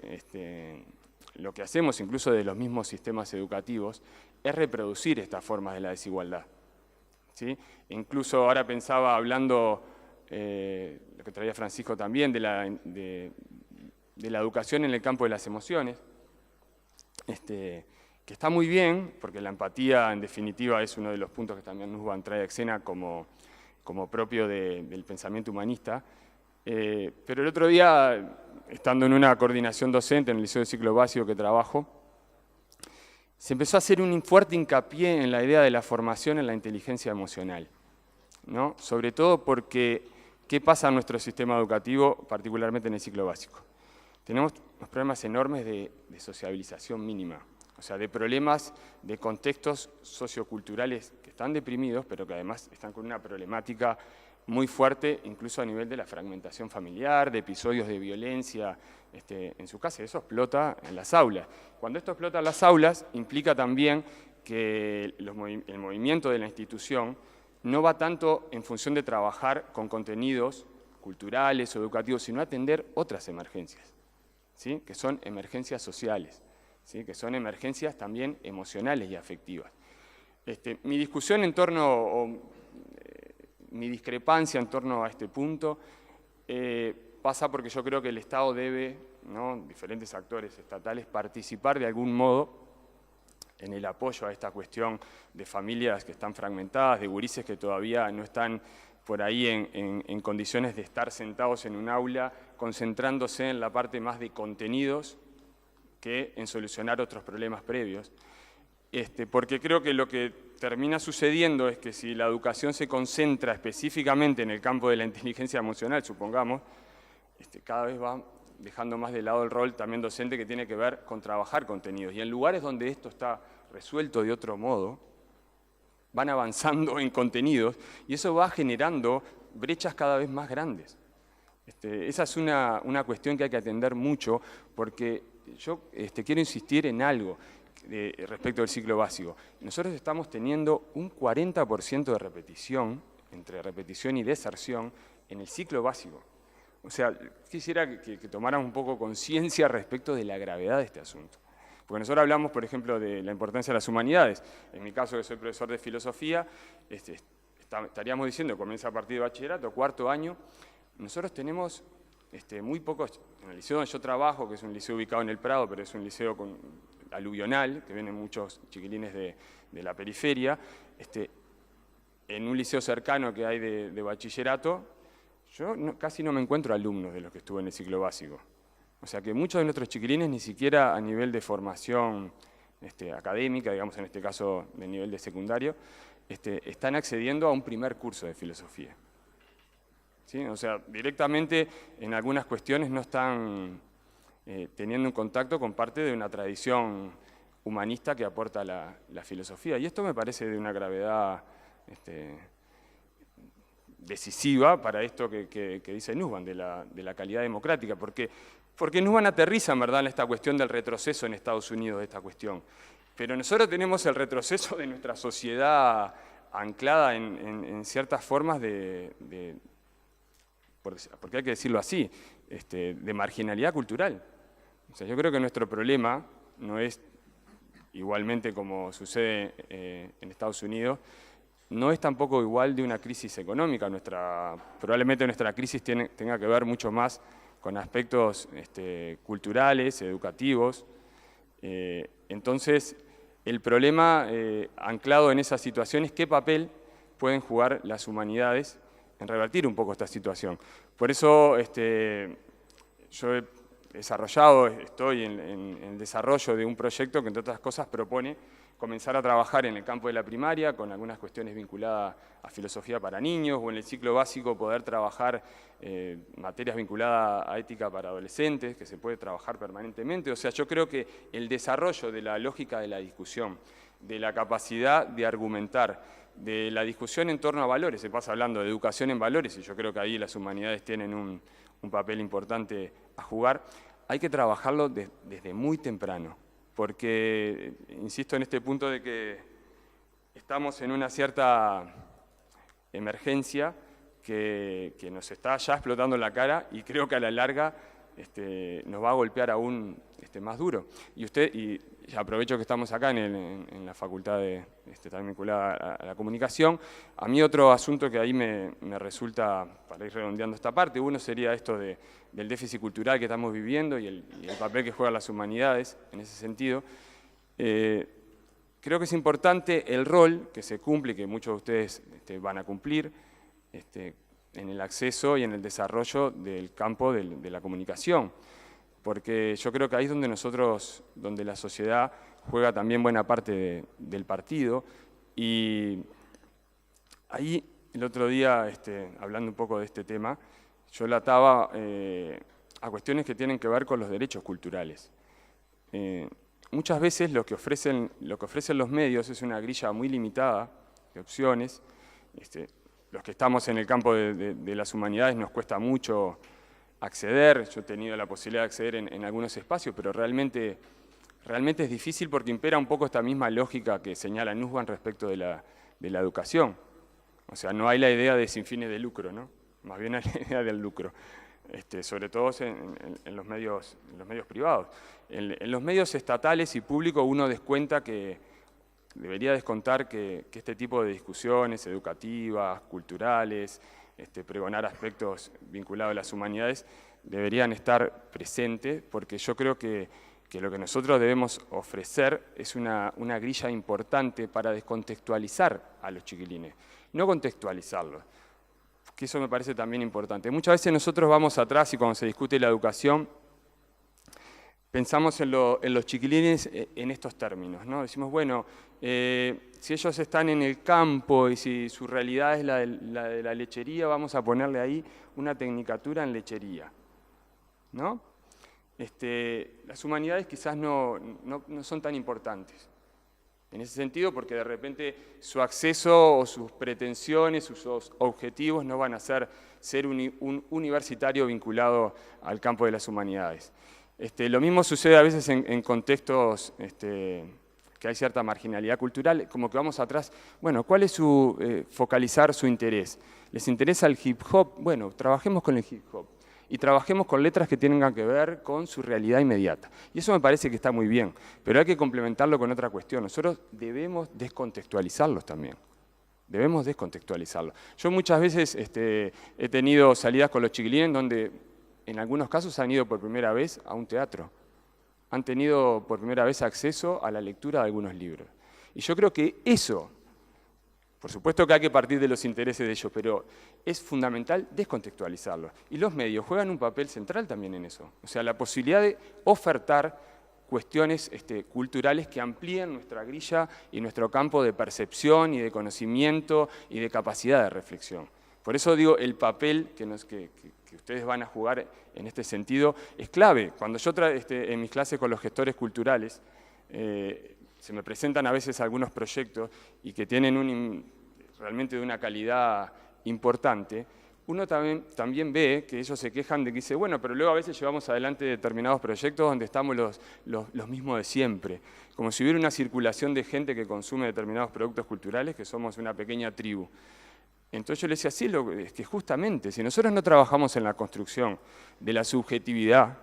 lo que hacemos, incluso de los mismos sistemas educativos, es reproducir estas formas de la desigualdad, ¿sí? Incluso ahora pensaba, hablando, lo que traía Francisco también, de la educación en el campo de las emociones, que está muy bien, porque la empatía, en definitiva, es uno de los puntos que también Nussbaum trae a escena como propio del pensamiento humanista. Pero el otro día, estando en una coordinación docente en el Liceo de Ciclo Básico que trabajo, se empezó a hacer un fuerte hincapié en la idea de la formación en la inteligencia emocional, ¿no? Sobre todo porque, ¿qué pasa en nuestro sistema educativo, particularmente en el ciclo básico? Tenemos unos problemas enormes de sociabilización mínima, o sea, de problemas de contextos socioculturales que están deprimidos, pero que además están con una problemática muy fuerte, incluso a nivel de la fragmentación familiar, de episodios de violencia en su casa. Eso explota en las aulas. Cuando esto explota en las aulas, implica también que el movimiento de la institución no va tanto en función de trabajar con contenidos culturales o educativos, sino atender otras emergencias, ¿sí? Que son emergencias sociales, ¿sí? Que son emergencias también emocionales y afectivas. Mi discusión en torno, mi discrepancia en torno a este punto pasa porque yo creo que el Estado debe, ¿no?, diferentes actores estatales, participar de algún modo en el apoyo a esta cuestión de familias que están fragmentadas, de gurises que todavía no están por ahí en condiciones de estar sentados en un aula, concentrándose en la parte más de contenidos que en solucionar otros problemas previos. Porque creo que lo que termina sucediendo es que si la educación se concentra específicamente en el campo de la inteligencia emocional, supongamos, cada vez va dejando más de lado el rol también docente que tiene que ver con trabajar contenidos. Y en lugares donde esto está resuelto de otro modo, van avanzando en contenidos y eso va generando brechas cada vez más grandes. Esa es una cuestión que hay que atender mucho, porque yo quiero insistir en algo respecto al ciclo básico. Nosotros estamos teniendo un 40% de repetición, entre repetición y deserción, en el ciclo básico. O sea, quisiera que tomáramos un poco conciencia respecto de la gravedad de este asunto. Porque nosotros hablamos, por ejemplo, de la importancia de las humanidades. En mi caso, que soy profesor de filosofía, estaríamos diciendo, comienza a partir de bachillerato, cuarto año. Nosotros tenemos muy pocos, en el liceo donde yo trabajo, que es un liceo ubicado en el Prado, pero es un liceo aluvional, que vienen muchos chiquilines de la periferia, en un liceo cercano que hay de bachillerato, yo casi no me encuentro alumnos de los que estuve en el ciclo básico. O sea que muchos de nuestros chiquilines ni siquiera a nivel de formación académica, digamos en este caso de nivel de secundario, están accediendo a un primer curso de filosofía. ¿Sí? O sea, directamente en algunas cuestiones no están teniendo un contacto con parte de una tradición humanista que aporta la filosofía. Y esto me parece de una gravedad decisiva para esto que dice Nussbaum, de la calidad democrática, porque Nussbaum aterriza en verdad en esta cuestión del retroceso en Estados Unidos de esta cuestión. Pero nosotros tenemos el retroceso de nuestra sociedad anclada en ciertas formas porque hay que decirlo así, de marginalidad cultural. O sea, yo creo que nuestro problema no es, igualmente como sucede en Estados Unidos, no es tampoco igual de una crisis económica. Probablemente nuestra crisis tenga que ver mucho más con aspectos culturales, educativos. Entonces, el problema anclado en esas situaciones, ¿qué papel pueden jugar las humanidades en revertir un poco esta situación? Por eso yo he desarrollado, estoy en el desarrollo de un proyecto que entre otras cosas propone comenzar a trabajar en el campo de la primaria con algunas cuestiones vinculadas a filosofía para niños, o en el ciclo básico poder trabajar materias vinculadas a ética para adolescentes, que se puede trabajar permanentemente. O sea, yo creo que el desarrollo de la lógica de la discusión, de la capacidad de argumentar, de la discusión en torno a valores, se pasa hablando de educación en valores, y yo creo que ahí las humanidades tienen un papel importante a jugar, hay que trabajarlo desde muy temprano. Porque, insisto en este punto de que estamos en una cierta emergencia que nos está ya explotando en la cara y creo que a la larga nos va a golpear aún más duro. Y aprovecho que estamos acá en la facultad también vinculada a la comunicación. A mí otro asunto que ahí me resulta, para ir redondeando esta parte, uno sería esto del déficit cultural que estamos viviendo y el papel que juegan las humanidades en ese sentido. Creo que es importante el rol que se cumple y que muchos de ustedes van a cumplir en el acceso y en el desarrollo del campo de la comunicación. Porque yo creo que ahí es donde la sociedad juega también buena parte del partido. Y ahí, el otro día, hablando un poco de este tema, yo la ataba a cuestiones que tienen que ver con los derechos culturales. Muchas veces lo que ofrecen los medios es una grilla muy limitada de opciones. Los que estamos en el campo de las humanidades nos cuesta mucho acceder. Yo he tenido la posibilidad de acceder en algunos espacios, pero realmente es difícil porque impera un poco esta misma lógica que señala Nussbaum respecto de la educación. O sea, no hay la idea de sin fines de lucro, ¿no? Más bien hay la idea del lucro, sobre todo en los medios privados. En los medios estatales y públicos uno debería descontar que este tipo de discusiones educativas, culturales, pregonar aspectos vinculados a las humanidades, deberían estar presentes, porque yo creo que lo que nosotros debemos ofrecer es una grilla importante para descontextualizar a los chiquilines, no contextualizarlos, que eso me parece también importante. Muchas veces nosotros vamos atrás y cuando se discute la educación, pensamos en los chiquilines en estos términos, ¿no? Decimos, bueno, si ellos están en el campo y si su realidad es la de la lechería, vamos a ponerle ahí una tecnicatura en lechería, ¿no? Las humanidades quizás no son tan importantes en ese sentido, porque de repente su acceso o sus pretensiones, sus objetivos no van a ser un universitario vinculado al campo de las humanidades. Lo mismo sucede a veces en contextos que hay cierta marginalidad cultural, como que vamos atrás. Bueno, ¿cuál es focalizar su interés? ¿Les interesa el hip hop? Bueno, trabajemos con el hip hop. Y trabajemos con letras que tengan que ver con su realidad inmediata. Y eso me parece que está muy bien, pero hay que complementarlo con otra cuestión. Nosotros debemos descontextualizarlos también. Debemos descontextualizarlos. Yo muchas veces he tenido salidas con los chiquilines donde en algunos casos han ido por primera vez a un teatro. han tenido por primera vez acceso a la lectura de algunos libros. Y yo creo que eso, por supuesto que hay que partir de los intereses de ellos, pero es fundamental descontextualizarlo. Y los medios juegan un papel central también en eso. O sea, la posibilidad de ofertar cuestiones culturales que amplíen nuestra grilla y nuestro campo de percepción y de conocimiento y de capacidad de reflexión. Por eso digo, el papel que ustedes van a jugar en este sentido es clave. Cuando yo en mis clases con los gestores culturales, se me presentan a veces algunos proyectos y que tienen realmente de una calidad importante, uno también ve que ellos se quejan de que dice, bueno, pero luego a veces llevamos adelante determinados proyectos donde estamos los mismos de siempre, como si hubiera una circulación de gente que consume determinados productos culturales, que somos una pequeña tribu. Entonces yo le decía, sí, es que justamente, si nosotros no trabajamos en la construcción de la subjetividad,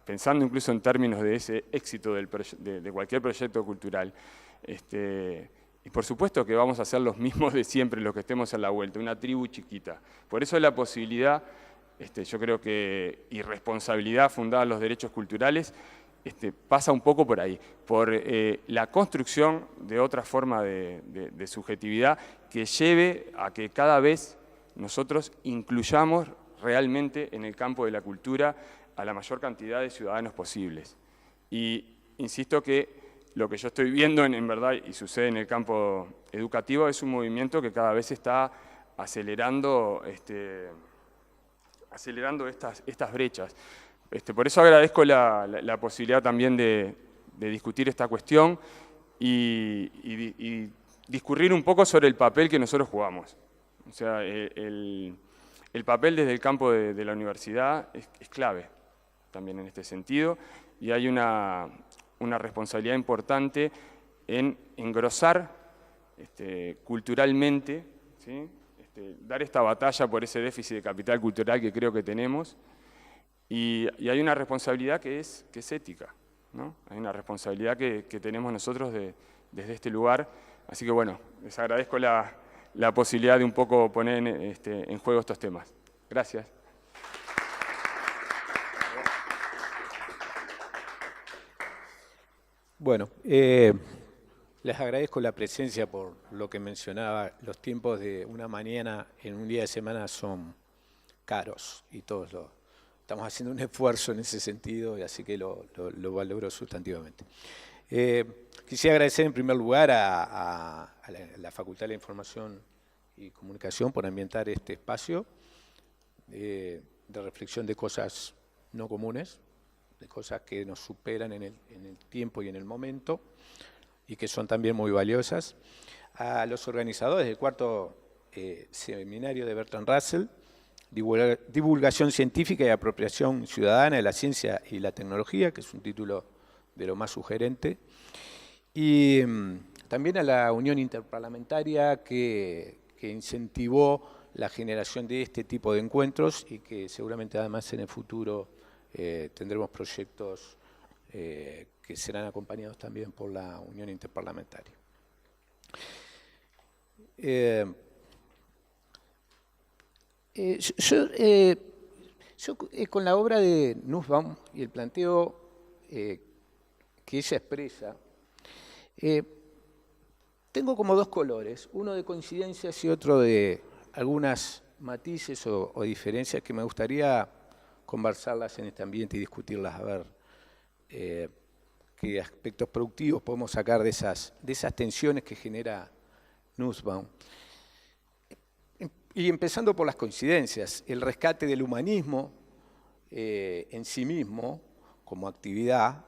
pensando incluso en términos de ese éxito de cualquier proyecto cultural, y por supuesto que vamos a ser los mismos de siempre los que estemos a la vuelta, una tribu chiquita. Por eso la posibilidad, yo creo que, y responsabilidad fundada en los derechos culturales, pasa un poco por ahí, por la construcción de otra forma de subjetividad que lleve a que cada vez nosotros incluyamos realmente en el campo de la cultura a la mayor cantidad de ciudadanos posibles. Y insisto que lo que yo estoy viendo en verdad y sucede en el campo educativo es un movimiento que cada vez está acelerando, estas brechas. Por eso agradezco la posibilidad también de discutir esta cuestión y discurrir un poco sobre el papel que nosotros jugamos. O sea, el papel desde el campo de la universidad es clave también en este sentido, y hay una responsabilidad importante en engrosar culturalmente, ¿sí? Dar esta batalla por ese déficit de capital cultural que creo que tenemos, y hay una responsabilidad que es ética, ¿no? Hay una responsabilidad que tenemos nosotros desde este lugar, así que bueno, les agradezco la posibilidad de un poco poner en juego estos temas. Gracias. Bueno, les agradezco la presencia por lo que mencionaba. Los tiempos de una mañana en un día de semana son caros y todos estamos haciendo un esfuerzo en ese sentido, y así que lo valoro sustantivamente. Quisiera agradecer en primer lugar a la Facultad de Información y Comunicación por ambientar este espacio de reflexión de cosas no comunes, de cosas que nos superan en el tiempo y en el momento, y que son también muy valiosas. A los organizadores del cuarto seminario de Bertrand Russell, Divulgación Científica y Apropiación Ciudadana de la Ciencia y la Tecnología, que es un título de lo más sugerente, y también a la Unión Interparlamentaria que incentivó la generación de este tipo de encuentros y que seguramente además en el futuro tendremos proyectos que serán acompañados también por la Unión Interparlamentaria. Yo con la obra de Nussbaum y el planteo que ella expresa, tengo como dos colores, uno de coincidencias y otro de algunas matices o diferencias que me gustaría conversarlas en este ambiente y discutirlas, a ver qué aspectos productivos podemos sacar de esas tensiones que genera Nussbaum. Y empezando por las coincidencias, el rescate del humanismo en sí mismo como actividad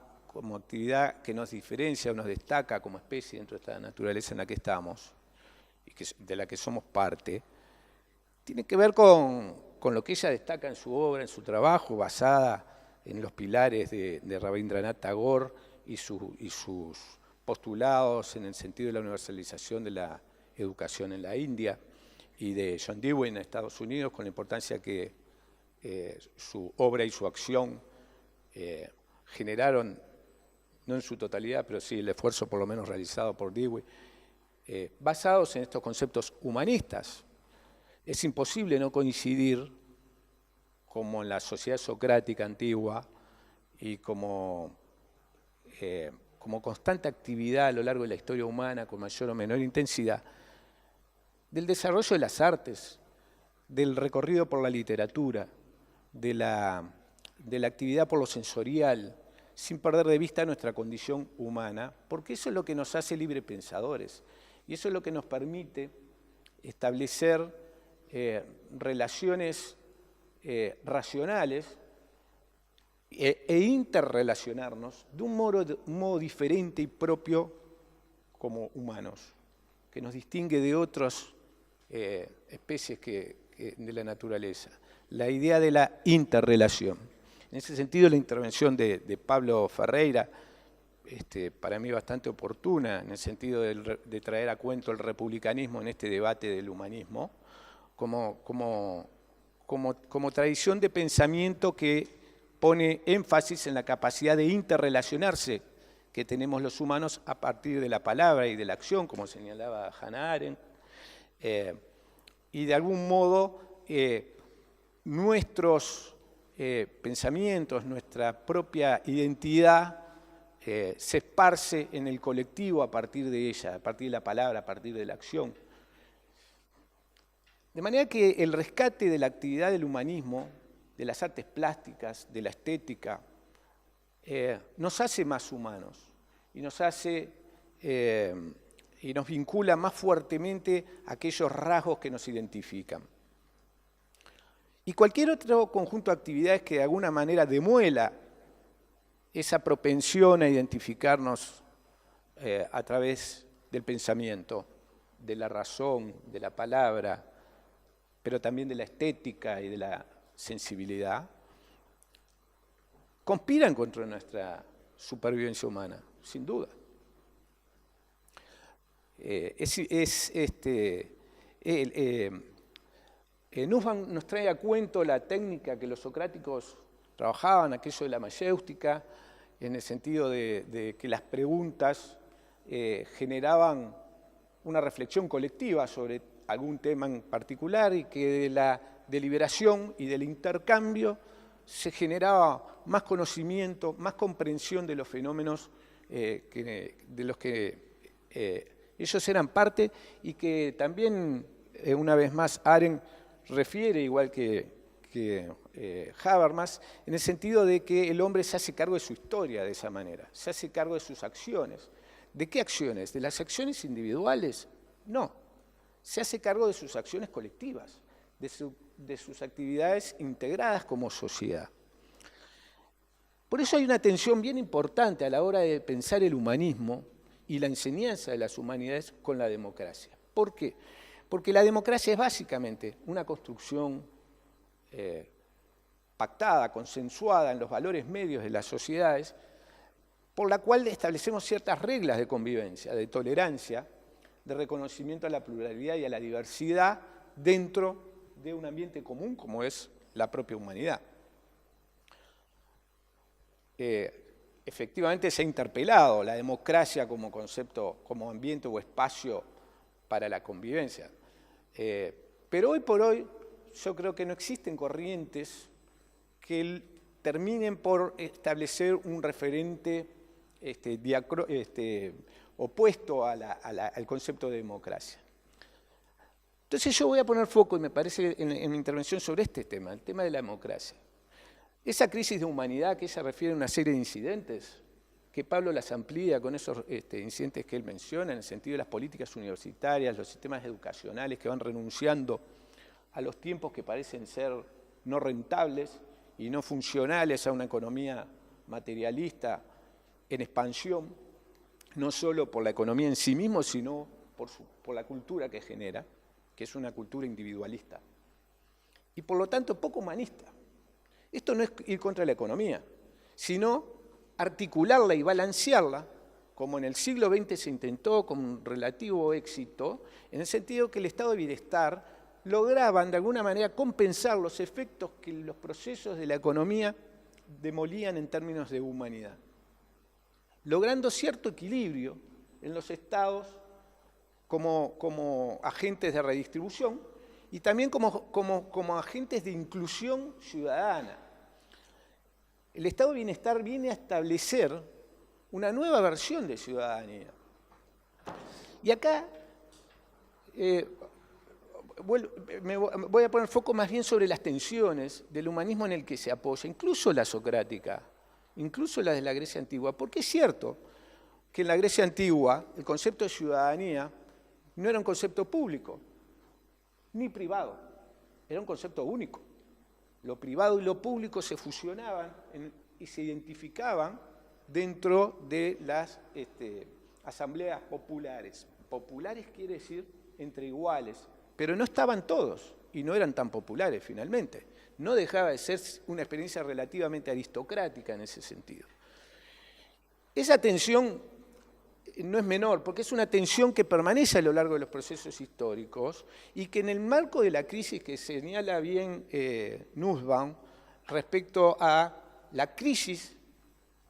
que nos diferencia o nos destaca como especie dentro de esta naturaleza en la que estamos y de la que somos parte, tiene que ver con lo que ella destaca en su obra, en su trabajo, basada en los pilares de Rabindranath Tagore y sus postulados en el sentido de la universalización de la educación en la India, y de John Dewey en Estados Unidos, con la importancia que su obra y su acción generaron, no en su totalidad, pero sí el esfuerzo por lo menos realizado por Dewey, basados en estos conceptos humanistas. Es imposible no coincidir, como en la sociedad socrática antigua y como como constante actividad a lo largo de la historia humana, con mayor o menor intensidad, del desarrollo de las artes, del recorrido por la literatura, de la actividad por lo sensorial, sin perder de vista nuestra condición humana, porque eso es lo que nos hace libre pensadores, y eso es lo que nos permite establecer relaciones racionales e interrelacionarnos de un modo diferente y propio como humanos, que nos distingue de otras especies de la naturaleza. La idea de la interrelación. En ese sentido, la intervención de Pablo Ferreira, para mí bastante oportuna, en el sentido de traer a cuento el republicanismo en este debate del humanismo, como tradición de pensamiento que pone énfasis en la capacidad de interrelacionarse que tenemos los humanos a partir de la palabra y de la acción, como señalaba Hannah Arendt, y de algún modo nuestros pensamientos, nuestra propia identidad se esparce en el colectivo a partir de ella, a partir de la palabra, a partir de la acción. De manera que el rescate de la actividad del humanismo, de las artes plásticas, de la estética, nos hace más humanos y nos hace y nos vincula más fuertemente a aquellos rasgos que nos identifican. Y cualquier otro conjunto de actividades que de alguna manera demuela esa propensión a identificarnos a través del pensamiento, de la razón, de la palabra, pero también de la estética y de la sensibilidad, conspiran contra nuestra supervivencia humana, sin duda. Nussbaum nos trae a cuento la técnica que los socráticos trabajaban, aquello de la mayéutica, en el sentido de que las preguntas generaban una reflexión colectiva sobre algún tema en particular y que de la deliberación y del intercambio se generaba más conocimiento, más comprensión de los fenómenos de los que ellos eran parte y que también, una vez más, Arendt refiere, igual que Habermas, en el sentido de que el hombre se hace cargo de su historia de esa manera, se hace cargo de sus acciones. ¿De qué acciones? ¿De las acciones individuales? No, se hace cargo de sus acciones colectivas, de sus actividades integradas como sociedad. Por eso hay una tensión bien importante a la hora de pensar el humanismo y la enseñanza de las humanidades con la democracia. ¿Por qué? Porque la democracia es básicamente una construcción pactada, consensuada en los valores medios de las sociedades, por la cual establecemos ciertas reglas de convivencia, de tolerancia, de reconocimiento a la pluralidad y a la diversidad dentro de un ambiente común como es la propia humanidad. Efectivamente se ha interpelado la democracia como concepto, como ambiente o espacio para la convivencia. Pero hoy por hoy yo creo que no existen corrientes que terminen por establecer un referente opuesto al concepto de democracia. Entonces yo voy a poner foco, y me parece, en mi intervención sobre este tema, el tema de la democracia. Esa crisis de humanidad que ella refiere a una serie de incidentes, que Pablo las amplía con esos incidentes que él menciona, en el sentido de las políticas universitarias, los sistemas educacionales que van renunciando a los tiempos que parecen ser no rentables y no funcionales a una economía materialista en expansión, no solo por la economía en sí mismo, sino por la cultura que genera, que es una cultura individualista, y por lo tanto poco humanista. Esto no es ir contra la economía, sino articularla y balancearla, como en el siglo XX se intentó con relativo éxito, en el sentido que el estado de bienestar lograban de alguna manera compensar los efectos que los procesos de la economía demolían en términos de humanidad, logrando cierto equilibrio en los estados como agentes de redistribución y también como agentes de inclusión ciudadana. El estado de bienestar viene a establecer una nueva versión de ciudadanía. Y acá me voy a poner foco más bien sobre las tensiones del humanismo en el que se apoya, incluso la socrática, incluso la de la Grecia antigua, porque es cierto que en la Grecia antigua el concepto de ciudadanía no era un concepto público, ni privado, era un concepto único. Lo privado y lo público se fusionaban y se identificaban dentro de las asambleas populares. Populares quiere decir entre iguales, pero no estaban todos y no eran tan populares finalmente. No dejaba de ser una experiencia relativamente aristocrática en ese sentido. Esa tensión no es menor, porque es una tensión que permanece a lo largo de los procesos históricos y que en el marco de la crisis que señala bien Nussbaum respecto a la crisis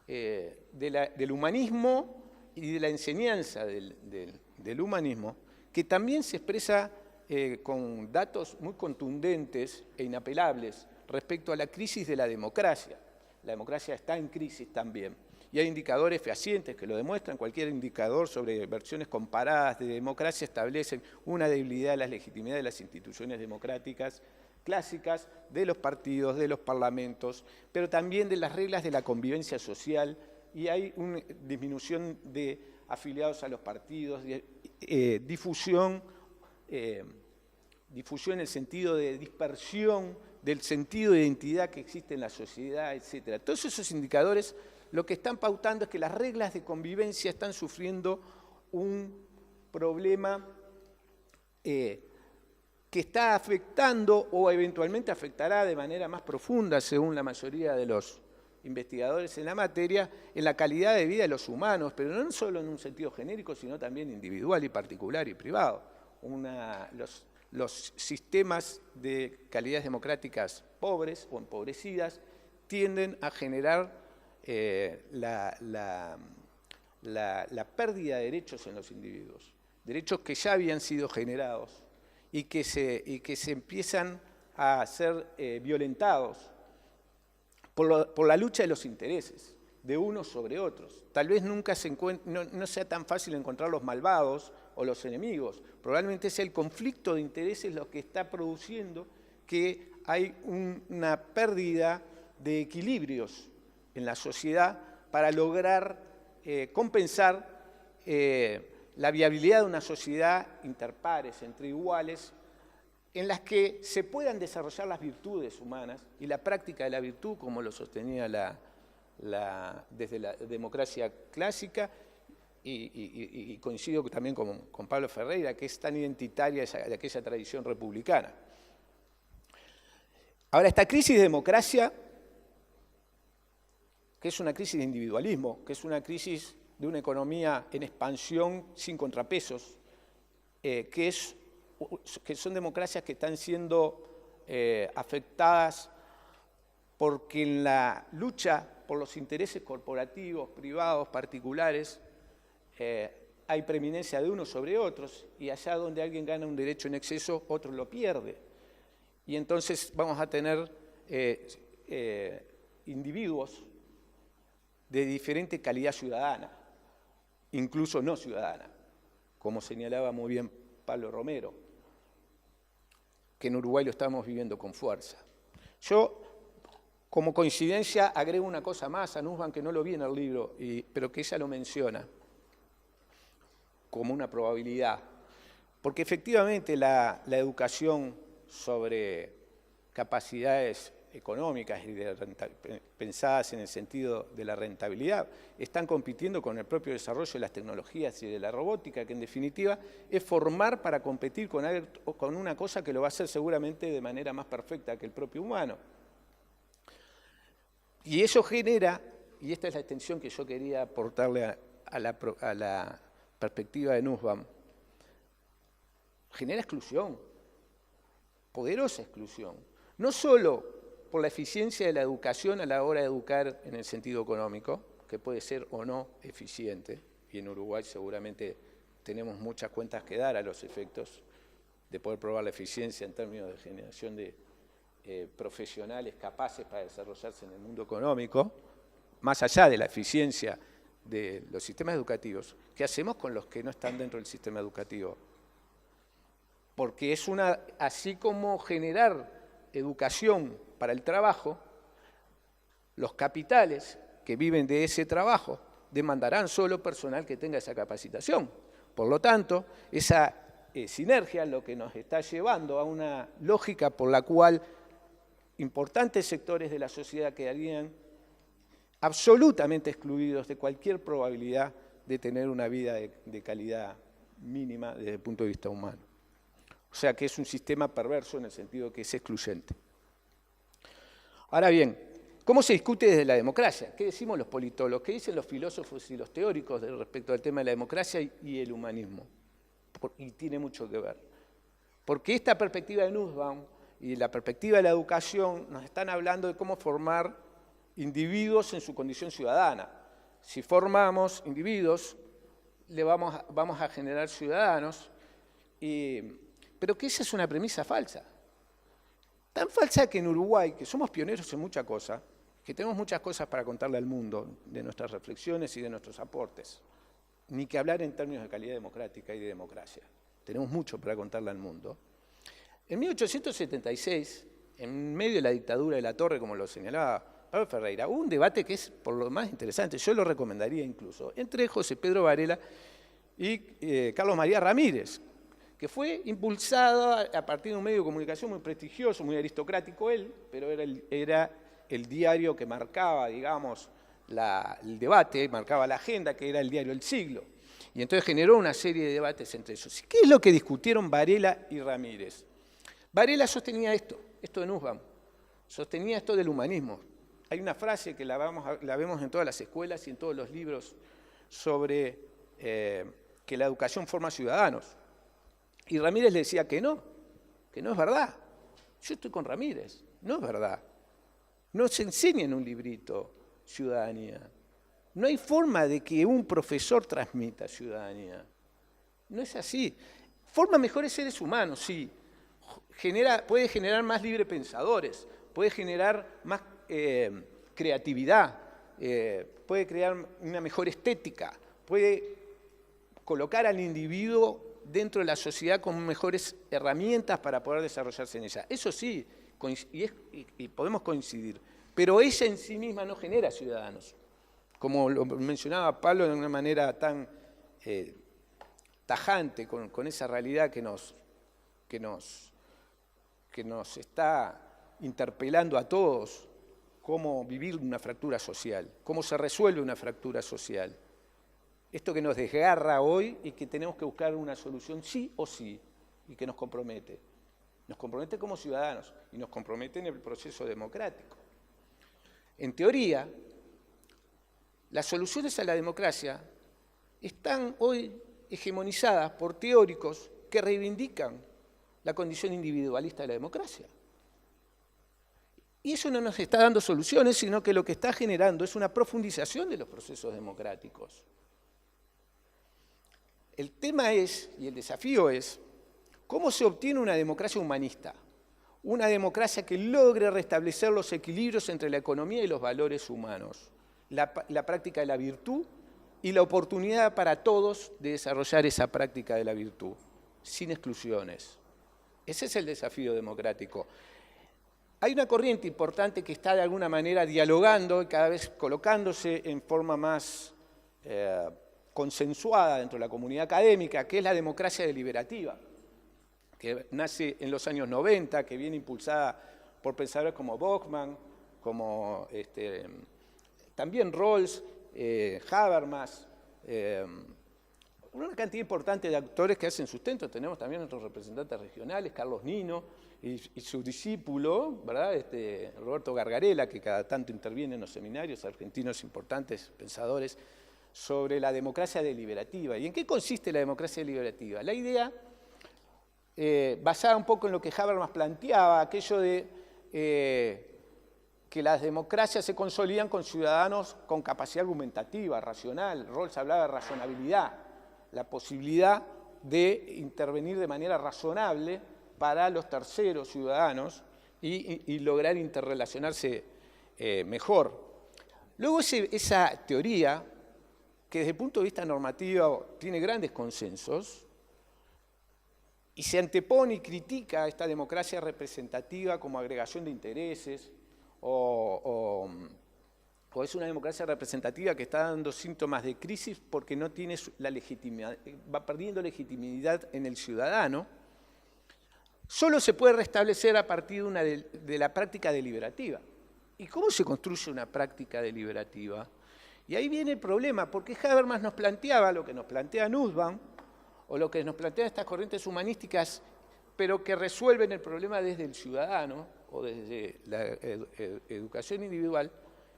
del humanismo y de la enseñanza del humanismo, que también se expresa con datos muy contundentes e inapelables respecto a la crisis de la democracia. La democracia está en crisis también. Y hay indicadores fehacientes que lo demuestran. Cualquier indicador sobre versiones comparadas de democracia establecen una debilidad de la legitimidad de las instituciones democráticas clásicas, de los partidos, de los parlamentos, pero también de las reglas de la convivencia social, y hay una disminución de afiliados a los partidos, difusión en el sentido de dispersión del sentido de identidad que existe en la sociedad, etc. Todos esos indicadores lo que están pautando es que las reglas de convivencia están sufriendo un problema que está afectando o eventualmente afectará de manera más profunda, según la mayoría de los investigadores en la materia, en la calidad de vida de los humanos, pero no solo en un sentido genérico, sino también individual y particular y privado. Los sistemas de calidades democráticas pobres o empobrecidas tienden a generar la pérdida de derechos en los individuos, derechos que ya habían sido generados y que se empiezan a ser violentados por la lucha de los intereses de unos sobre otros. Tal vez nunca no sea tan fácil encontrar los malvados o los enemigos. Probablemente sea el conflicto de intereses lo que está produciendo que hay una pérdida de equilibrios en la sociedad para lograr compensar la viabilidad de una sociedad interpares, entre iguales, en las que se puedan desarrollar las virtudes humanas y la práctica de la virtud, como lo sostenía desde la democracia clásica, y coincido también con Pablo Ferreira, que es tan identitaria de aquella tradición republicana. Ahora, esta crisis de democracia, que es una crisis de individualismo, que es una crisis de una economía en expansión sin contrapesos, que son democracias que están siendo afectadas porque en la lucha por los intereses corporativos, privados, particulares, hay preeminencia de unos sobre otros, y allá donde alguien gana un derecho en exceso, otro lo pierde. Y entonces vamos a tener individuos de diferente calidad ciudadana, incluso no ciudadana, como señalaba muy bien Pablo Romero, que en Uruguay lo estamos viviendo con fuerza. Yo, como coincidencia, agrego una cosa más a Nussbaum, que no lo vi en el libro, pero que ella lo menciona como una probabilidad, porque efectivamente la educación sobre capacidades económicas y pensadas en el sentido de la rentabilidad, están compitiendo con el propio desarrollo de las tecnologías y de la robótica, que en definitiva es formar para competir con una cosa que lo va a hacer seguramente de manera más perfecta que el propio humano. Y eso genera, y esta es la extensión que yo quería aportarle a la perspectiva de Nussbaum, genera exclusión, poderosa exclusión, no solo por la eficiencia de la educación a la hora de educar en el sentido económico, que puede ser o no eficiente, y en Uruguay seguramente tenemos muchas cuentas que dar a los efectos de poder probar la eficiencia en términos de generación de profesionales capaces para desarrollarse en el mundo económico, más allá de la eficiencia de los sistemas educativos, ¿qué hacemos con los que no están dentro del sistema educativo? Porque es así como generar educación para el trabajo, los capitales que viven de ese trabajo demandarán solo personal que tenga esa capacitación. Por lo tanto, esa sinergia lo que nos está llevando a una lógica por la cual importantes sectores de la sociedad quedarían absolutamente excluidos de cualquier probabilidad de tener una vida de calidad mínima desde el punto de vista humano. O sea que es un sistema perverso en el sentido que es excluyente. Ahora bien, ¿cómo se discute desde la democracia? ¿Qué decimos los politólogos? ¿Qué dicen los filósofos y los teóricos respecto al tema de la democracia y el humanismo? Y tiene mucho que ver. Porque esta perspectiva de Nussbaum y la perspectiva de la educación nos están hablando de cómo formar individuos en su condición ciudadana. Si formamos individuos, vamos a generar ciudadanos, pero que esa es una premisa falsa. Tan falsa que en Uruguay, que somos pioneros en muchas cosas, que tenemos muchas cosas para contarle al mundo de nuestras reflexiones y de nuestros aportes, ni que hablar en términos de calidad democrática y de democracia. Tenemos mucho para contarle al mundo. En 1876, en medio de la dictadura de la Torre, como lo señalaba Pablo Ferreira, hubo un debate que es por lo más interesante, yo lo recomendaría incluso, entre José Pedro Varela y Carlos María Ramírez, que fue impulsado a partir de un medio de comunicación muy prestigioso, muy aristocrático él, pero era el diario que marcaba, digamos, el debate, marcaba la agenda, que era el diario El Siglo. Y entonces generó una serie de debates entre ellos. ¿Qué es lo que discutieron Varela y Ramírez? Varela sostenía esto de Nussbaum, sostenía esto del humanismo. Hay una frase que la vemos en todas las escuelas y en todos los libros sobre que la educación forma ciudadanos. Y Ramírez le decía que no es verdad. Yo estoy con Ramírez, no es verdad. No se enseña en un librito ciudadanía. No hay forma de que un profesor transmita ciudadanía. No es así. Forma mejores seres humanos, sí. Puede generar más librepensadores, puede generar más creatividad, puede crear una mejor estética, puede colocar al individuo dentro de la sociedad con mejores herramientas para poder desarrollarse en ella. Eso sí, y podemos coincidir, pero ella en sí misma no genera ciudadanos. Como lo mencionaba Pablo de una manera tan tajante, con esa realidad que nos está interpelando a todos, cómo vivir una fractura social, cómo se resuelve una fractura social. Esto que nos desgarra hoy y que tenemos que buscar una solución sí o sí, y que nos compromete. Nos compromete como ciudadanos y nos compromete en el proceso democrático. En teoría, las soluciones a la democracia están hoy hegemonizadas por teóricos que reivindican la condición individualista de la democracia. Y eso no nos está dando soluciones, sino que lo que está generando es una profundización de los procesos democráticos. El tema es, y el desafío es, ¿cómo se obtiene una democracia humanista? Una democracia que logre restablecer los equilibrios entre la economía y los valores humanos, la práctica de la virtud y la oportunidad para todos de desarrollar esa práctica de la virtud, sin exclusiones. Ese es el desafío democrático. Hay una corriente importante que está de alguna manera dialogando y cada vez colocándose en forma más consensuada dentro de la comunidad académica, que es la democracia deliberativa, que nace en los años 90, que viene impulsada por pensadores como Bachmann, como también Rawls, Habermas, una cantidad importante de actores que hacen sustento. Tenemos también nuestros representantes regionales, Carlos Nino y su discípulo, ¿verdad? Roberto Gargarella, que cada tanto interviene en los seminarios argentinos importantes, pensadores, sobre la democracia deliberativa. ¿Y en qué consiste la democracia deliberativa? La idea, basada un poco en lo que Habermas planteaba, aquello de que las democracias se consolidan con ciudadanos con capacidad argumentativa, racional. Rawls hablaba de razonabilidad, la posibilidad de intervenir de manera razonable para los terceros ciudadanos y lograr interrelacionarse mejor. Luego esa teoría que desde el punto de vista normativo tiene grandes consensos, y se antepone y critica a esta democracia representativa como agregación de intereses, o es una democracia representativa que está dando síntomas de crisis porque no tiene la legitimidad, va perdiendo legitimidad en el ciudadano, solo se puede restablecer a partir de la práctica deliberativa. ¿Y cómo se construye una práctica deliberativa? Y ahí viene el problema, porque Habermas nos planteaba lo que nos plantea Nussbaum, o lo que nos plantean estas corrientes humanísticas, pero que resuelven el problema desde el ciudadano, o desde la educación individual,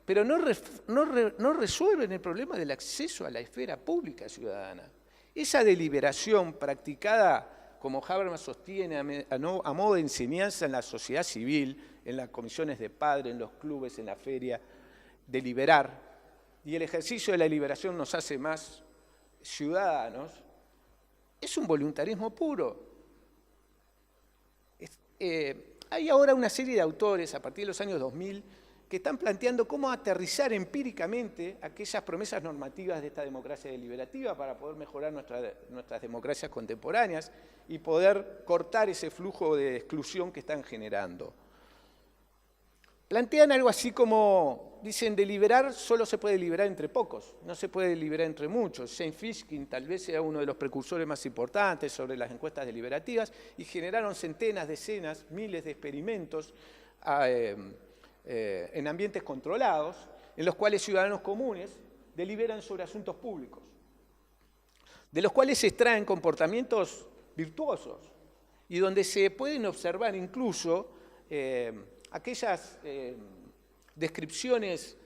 pero no resuelven el problema del acceso a la esfera pública ciudadana. Esa deliberación practicada, como Habermas sostiene, a modo de enseñanza en la sociedad civil, en las comisiones de padres, en los clubes, en la feria, deliberar, y el ejercicio de la deliberación nos hace más ciudadanos, es un voluntarismo puro. Hay ahora una serie de autores, a partir de los años 2000, que están planteando cómo aterrizar empíricamente aquellas promesas normativas de esta democracia deliberativa para poder mejorar nuestras democracias contemporáneas y poder cortar ese flujo de exclusión que están generando. Plantean algo así como, dicen, deliberar solo se puede deliberar entre pocos, no se puede deliberar entre muchos. Jane Fishkin tal vez sea uno de los precursores más importantes sobre las encuestas deliberativas y generaron centenas, decenas, miles de experimentos en ambientes controlados, en los cuales ciudadanos comunes deliberan sobre asuntos públicos, de los cuales se extraen comportamientos virtuosos y donde se pueden observar incluso aquellas descripciones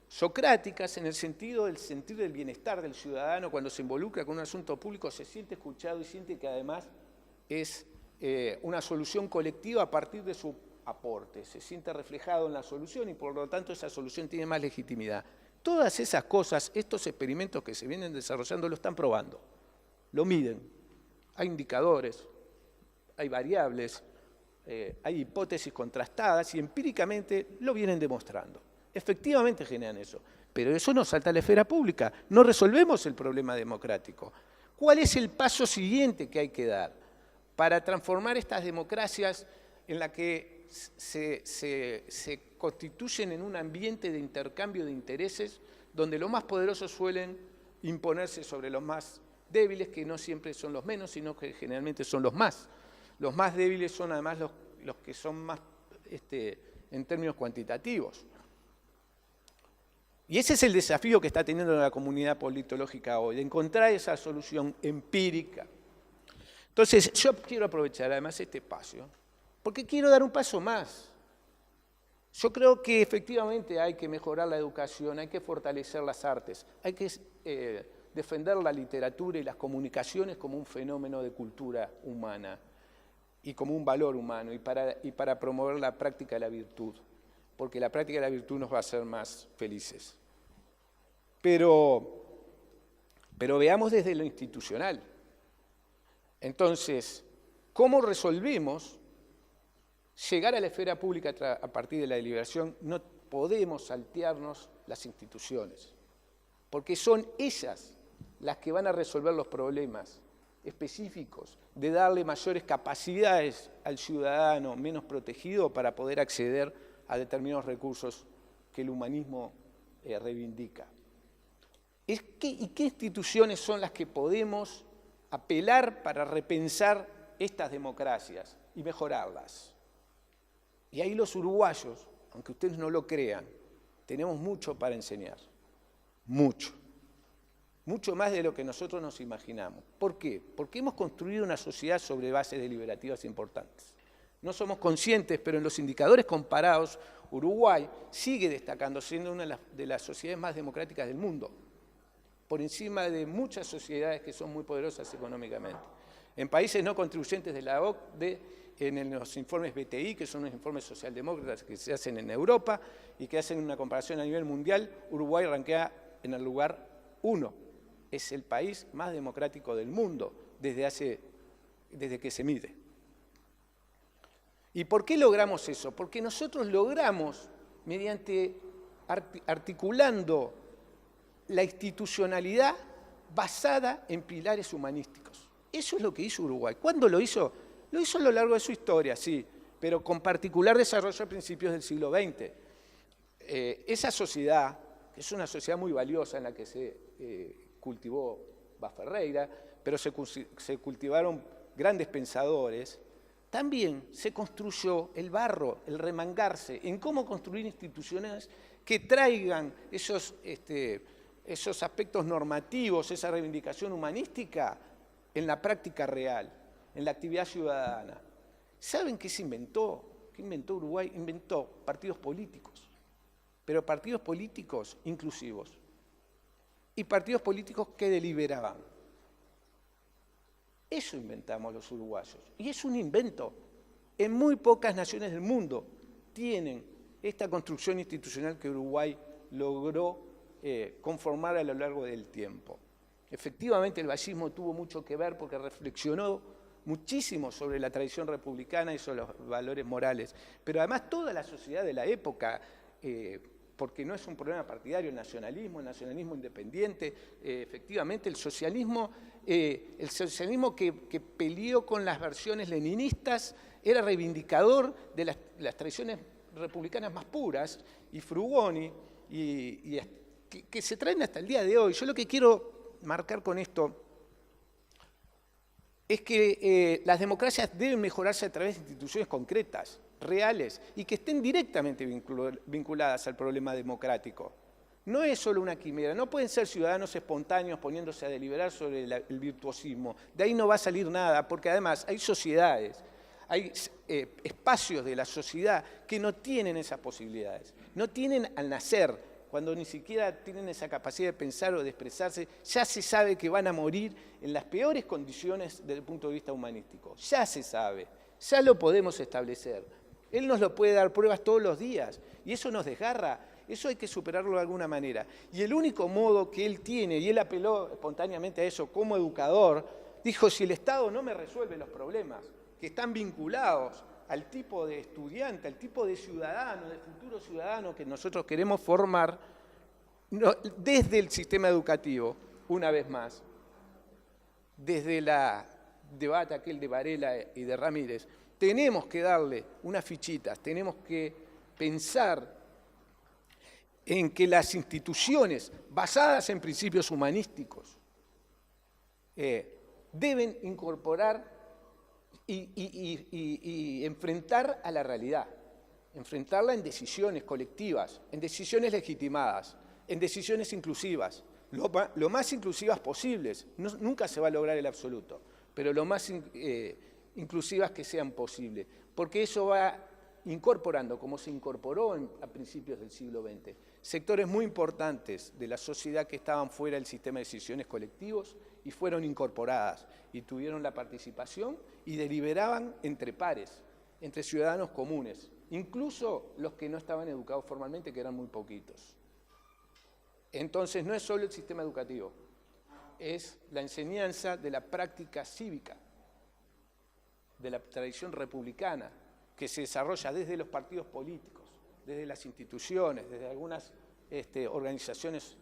socráticas en el sentido del sentir del bienestar del ciudadano cuando se involucra con un asunto público, se siente escuchado y siente que además es una solución colectiva a partir de su aporte, se siente reflejado en la solución y por lo tanto esa solución tiene más legitimidad. Todas esas cosas, estos experimentos que se vienen desarrollando lo están probando, lo miden, hay indicadores, hay variables, hay hipótesis contrastadas y empíricamente lo vienen demostrando. Efectivamente generan eso, pero eso no salta a la esfera pública, no resolvemos el problema democrático. ¿Cuál es el paso siguiente que hay que dar para transformar estas democracias en la que se constituyen en un ambiente de intercambio de intereses donde los más poderosos suelen imponerse sobre los más débiles, que no siempre son los menos, sino que generalmente son los más? Los más débiles son además los que son más en términos cuantitativos. Y ese es el desafío que está teniendo la comunidad politológica hoy, de encontrar esa solución empírica. Entonces, yo quiero aprovechar además este espacio, porque quiero dar un paso más. Yo creo que efectivamente hay que mejorar la educación, hay que fortalecer las artes, hay que defender la literatura y las comunicaciones como un fenómeno de cultura humana y como un valor humano, y para promover la práctica de la virtud, porque la práctica de la virtud nos va a hacer más felices. Pero veamos desde lo institucional. Entonces, ¿cómo resolvemos llegar a la esfera pública a partir de la deliberación? No podemos saltearnos las instituciones, porque son ellas las que van a resolver los problemas específicos de darle mayores capacidades al ciudadano menos protegido para poder acceder a determinados recursos que el humanismo reivindica. ¿Y qué instituciones son las que podemos apelar para repensar estas democracias y mejorarlas? Y ahí los uruguayos, aunque ustedes no lo crean, tenemos mucho para enseñar, mucho más de lo que nosotros nos imaginamos. ¿Por qué? Porque hemos construido una sociedad sobre bases deliberativas importantes. No somos conscientes, pero en los indicadores comparados, Uruguay sigue destacando, siendo una de las sociedades más democráticas del mundo, por encima de muchas sociedades que son muy poderosas económicamente. En países no contribuyentes de la OCDE, en los informes BTI, que son los informes socialdemócratas que se hacen en Europa y que hacen una comparación a nivel mundial, Uruguay rankea en el lugar 1. Es el país más democrático del mundo desde que se mide. ¿Y por qué logramos eso? Porque nosotros logramos, mediante articulando la institucionalidad basada en pilares humanísticos. Eso es lo que hizo Uruguay. ¿Cuándo lo hizo? Lo hizo a lo largo de su historia, sí, pero con particular desarrollo a principios del siglo XX. Esa sociedad, que es una sociedad muy valiosa en la que se cultivó Ferreira, pero se cultivaron grandes pensadores, también se construyó el barro, el remangarse, en cómo construir instituciones que traigan esos aspectos normativos, esa reivindicación humanística en la práctica real, en la actividad ciudadana. ¿Saben qué se inventó? ¿Qué inventó Uruguay? Inventó partidos políticos, pero partidos políticos inclusivos y partidos políticos que deliberaban. Eso inventamos los uruguayos, y es un invento. En muy pocas naciones del mundo tienen esta construcción institucional que Uruguay logró conformar a lo largo del tiempo. Efectivamente, el vallismo tuvo mucho que ver porque reflexionó muchísimo sobre la tradición republicana y sobre los valores morales, pero además toda la sociedad de la época, porque no es un problema partidario el nacionalismo independiente, efectivamente el socialismo que peleó con las versiones leninistas era reivindicador de las tradiciones republicanas más puras, y Frugoni, que se traen hasta el día de hoy. Yo lo que quiero marcar con esto es que las democracias deben mejorarse a través de instituciones concretas, reales, y que estén directamente vinculadas al problema democrático. No es solo una quimera, no pueden ser ciudadanos espontáneos poniéndose a deliberar sobre el virtuosismo. De ahí no va a salir nada, porque además hay sociedades, hay espacios de la sociedad que no tienen esas posibilidades. No tienen al nacer, cuando ni siquiera tienen esa capacidad de pensar o de expresarse, ya se sabe que van a morir en las peores condiciones desde el punto de vista humanístico. Ya se sabe, ya lo podemos establecer. Él nos lo puede dar pruebas todos los días, y eso nos desgarra. Eso hay que superarlo de alguna manera. Y el único modo que él tiene, y él apeló espontáneamente a eso como educador, dijo, si el Estado no me resuelve los problemas que están vinculados al tipo de estudiante, al tipo de ciudadano, de futuro ciudadano que nosotros queremos formar, desde el sistema educativo, una vez más, desde el debate aquel de Varela y de Ramírez, tenemos que darle unas fichitas, tenemos que pensar en que las instituciones basadas en principios humanísticos deben incorporar y enfrentar a la realidad, enfrentarla en decisiones colectivas, en decisiones legitimadas, en decisiones inclusivas, lo más inclusivas posibles. Nunca se va a lograr el absoluto, pero lo más inclusivas que sean posibles, porque eso va incorporando, como se incorporó a principios del siglo XX, sectores muy importantes de la sociedad que estaban fuera del sistema de decisiones colectivos y fueron incorporadas y tuvieron la participación y deliberaban entre pares, entre ciudadanos comunes, incluso los que no estaban educados formalmente, que eran muy poquitos. Entonces no es solo el sistema educativo, es la enseñanza de la práctica cívica, de la tradición republicana, que se desarrolla desde los partidos políticos, desde las instituciones, desde algunas organizaciones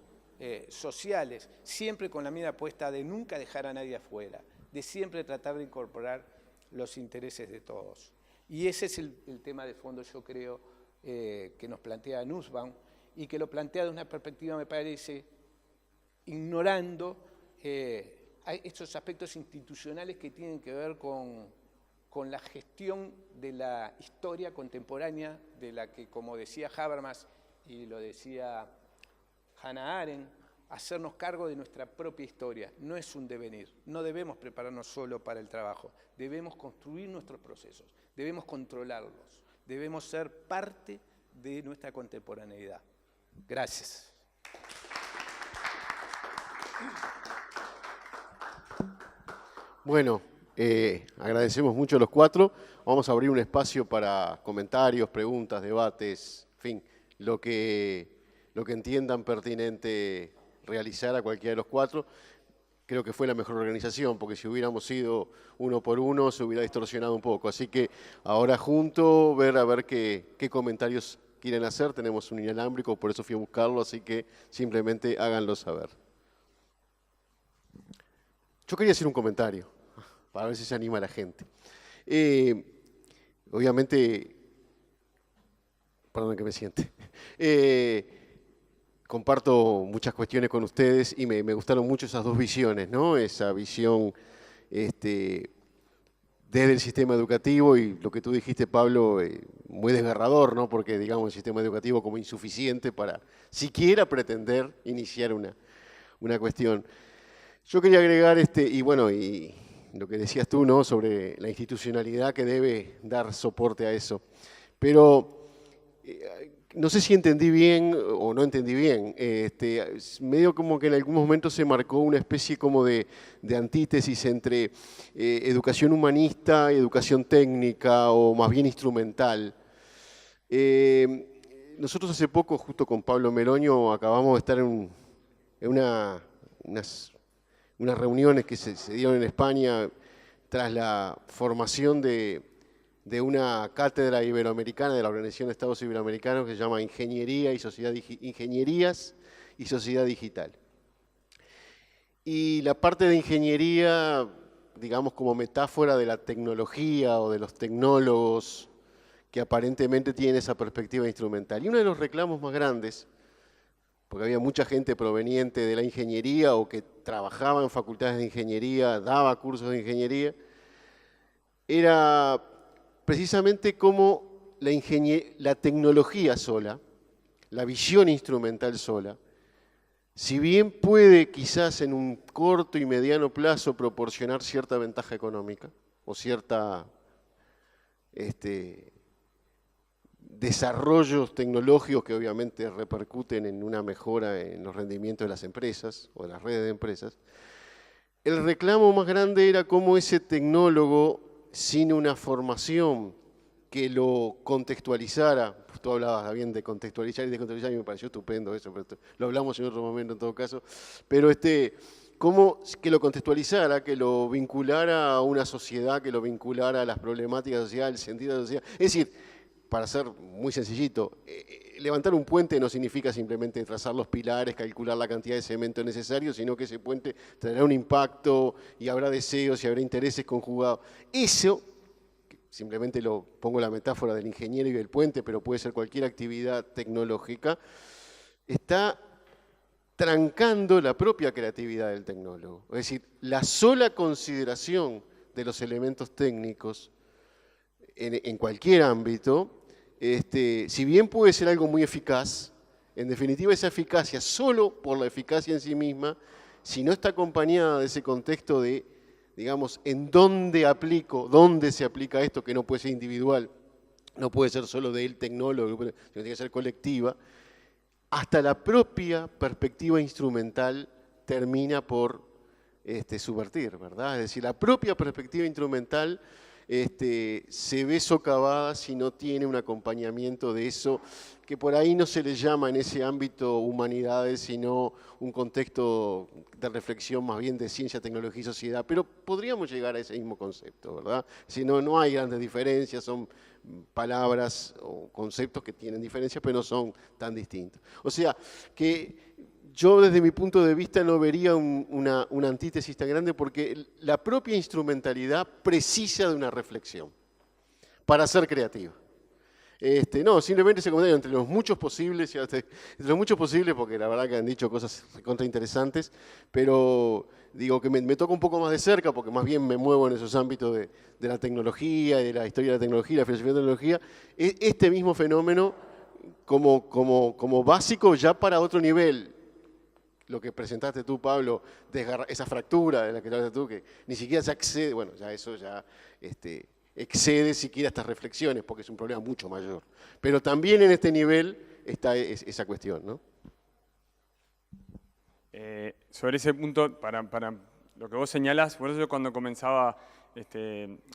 sociales, siempre con la mira puesta de nunca dejar a nadie afuera, de siempre tratar de incorporar los intereses de todos. Y ese es el tema de fondo, yo creo, que nos plantea Nussbaum, y que lo plantea de una perspectiva, me parece, ignorando estos aspectos institucionales que tienen que ver con la gestión de la historia contemporánea, de la que, como decía Habermas y lo decía Hannah Arendt, hacernos cargo de nuestra propia historia. No es un devenir, no debemos prepararnos solo para el trabajo, debemos construir nuestros procesos, debemos controlarlos, debemos ser parte de nuestra contemporaneidad. Gracias. Bueno, agradecemos mucho a los cuatro. Vamos a abrir un espacio para comentarios, preguntas, debates, en fin, lo que entiendan pertinente realizar a cualquiera de los cuatro. Creo que fue la mejor organización, porque si hubiéramos ido uno por uno se hubiera distorsionado un poco. Así que ahora juntos a ver qué comentarios quieren hacer, tenemos un inalámbrico, por eso fui a buscarlo, así que simplemente háganlo saber. Yo quería hacer un comentario, para ver si se anima la gente. Obviamente, perdón que me siente, comparto muchas cuestiones con ustedes y me gustaron mucho esas dos visiones, ¿no? Esa visión desde el sistema educativo y lo que tú dijiste, Pablo, muy desgarrador, ¿no? Porque digamos el sistema educativo como insuficiente para siquiera pretender iniciar una cuestión. Yo quería agregar, y bueno, y lo que decías tú, ¿no? Sobre la institucionalidad que debe dar soporte a eso. Pero no sé si entendí bien o no entendí bien. Medio como que en algún momento se marcó una especie como de antítesis entre educación humanista y educación técnica o más bien instrumental. Nosotros hace poco, justo con Pablo Meroño, acabamos de estar en unas reuniones que se dieron en España tras la formación de una cátedra iberoamericana de la Organización de Estados Iberoamericanos que se llama Ingenierías y Sociedad Digital. Y la parte de ingeniería, digamos como metáfora de la tecnología o de los tecnólogos que aparentemente tienen esa perspectiva instrumental. Y uno de los reclamos más grandes, porque había mucha gente proveniente de la ingeniería o que trabajaba en facultades de ingeniería, daba cursos de ingeniería, era precisamente cómo la tecnología sola, la visión instrumental sola, si bien puede quizás en un corto y mediano plazo proporcionar cierta ventaja económica o cierta desarrollos tecnológicos que obviamente repercuten en una mejora en los rendimientos de las empresas o de las redes de empresas, el reclamo más grande era cómo ese tecnólogo, sin una formación que lo contextualizara, tú hablabas bien de contextualizar y descontextualizar, y me pareció estupendo eso, pero lo hablamos en otro momento en todo caso, pero cómo que lo contextualizara, que lo vinculara a una sociedad, que lo vinculara a las problemáticas sociales, el sentido de la sociedad. Es decir, para ser muy sencillito, levantar un puente no significa simplemente trazar los pilares, calcular la cantidad de cemento necesario, sino que ese puente tendrá un impacto y habrá deseos y habrá intereses conjugados. Eso, simplemente lo pongo la metáfora del ingeniero y del puente, pero puede ser cualquier actividad tecnológica, está trancando la propia creatividad del tecnólogo. Es decir, la sola consideración de los elementos técnicos en cualquier ámbito, si bien puede ser algo muy eficaz, en definitiva esa eficacia, solo por la eficacia en sí misma, si no está acompañada de ese contexto de, digamos, en dónde se aplica esto, que no puede ser individual, no puede ser solo del tecnólogo, sino tiene que ser colectiva, hasta la propia perspectiva instrumental termina por subvertir, ¿verdad? Es decir, la propia perspectiva instrumental se ve socavada si no tiene un acompañamiento de eso, que por ahí no se le llama en ese ámbito humanidades, sino un contexto de reflexión más bien de ciencia, tecnología y sociedad, pero podríamos llegar a ese mismo concepto, ¿verdad? Si no hay grandes diferencias, son palabras o conceptos que tienen diferencias, pero no son tan distintos. O sea, que yo desde mi punto de vista no vería una antítesis tan grande porque la propia instrumentalidad precisa de una reflexión para ser creativa. No, simplemente ese comentario entre los muchos posibles, porque la verdad que han dicho cosas contrainteresantes, pero digo que me toca un poco más de cerca porque más bien me muevo en esos ámbitos de la tecnología y de la historia de la tecnología, la filosofía de la tecnología, este mismo fenómeno como básico ya para otro nivel. Lo que presentaste tú, Pablo, esa fractura de la que hablaste tú, que ni siquiera se accede, bueno, ya eso ya excede siquiera estas reflexiones, porque es un problema mucho mayor. Pero también en este nivel está esa cuestión, ¿no? Sobre ese punto, para lo que vos señalás, por eso yo cuando comenzaba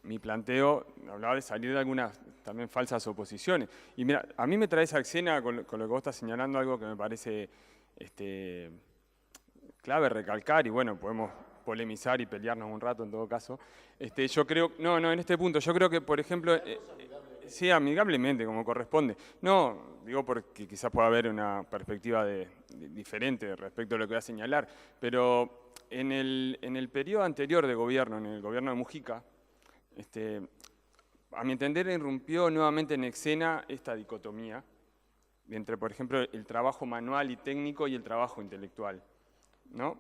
mi planteo, hablaba de salir de algunas también falsas oposiciones. Y mira, a mí me trae esa escena con lo que vos estás señalando, algo que me parece clave recalcar, y bueno, podemos polemizar y pelearnos un rato en todo caso. Yo creo, no, en este punto, yo creo que, por ejemplo, Sí, amigablemente, como corresponde. No, digo porque quizás pueda haber una perspectiva diferente respecto a lo que voy a señalar, pero en el periodo anterior de gobierno, en el gobierno de Mujica, a mi entender irrumpió nuevamente en escena esta dicotomía entre, por ejemplo, el trabajo manual y técnico y el trabajo intelectual, ¿no?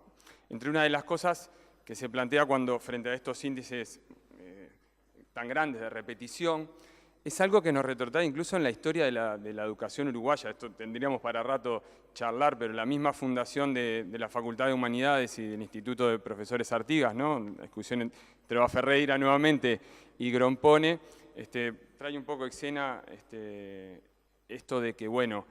Entre una de las cosas que se plantea cuando frente a estos índices tan grandes de repetición, es algo que nos retrotrae incluso en la historia de la educación uruguaya. Esto tendríamos para rato charlar, pero la misma fundación de la Facultad de Humanidades y del Instituto de Profesores Artigas, ¿no? La discusión entre Eva Ferreira nuevamente y Grompone, trae un poco a escena esto de que, bueno,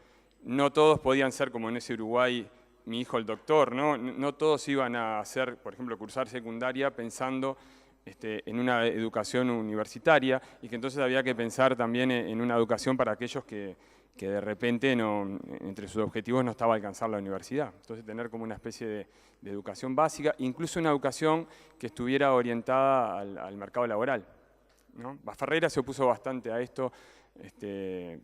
no todos podían ser como en ese Uruguay mi hijo el doctor, ¿no? No todos iban a hacer, por ejemplo, cursar secundaria pensando en una educación universitaria y que entonces había que pensar también en una educación para aquellos que de repente entre sus objetivos no estaba alcanzar la universidad. Entonces tener como una especie de educación básica, incluso una educación que estuviera orientada al mercado laboral, ¿no? Ferreira se opuso bastante a esto,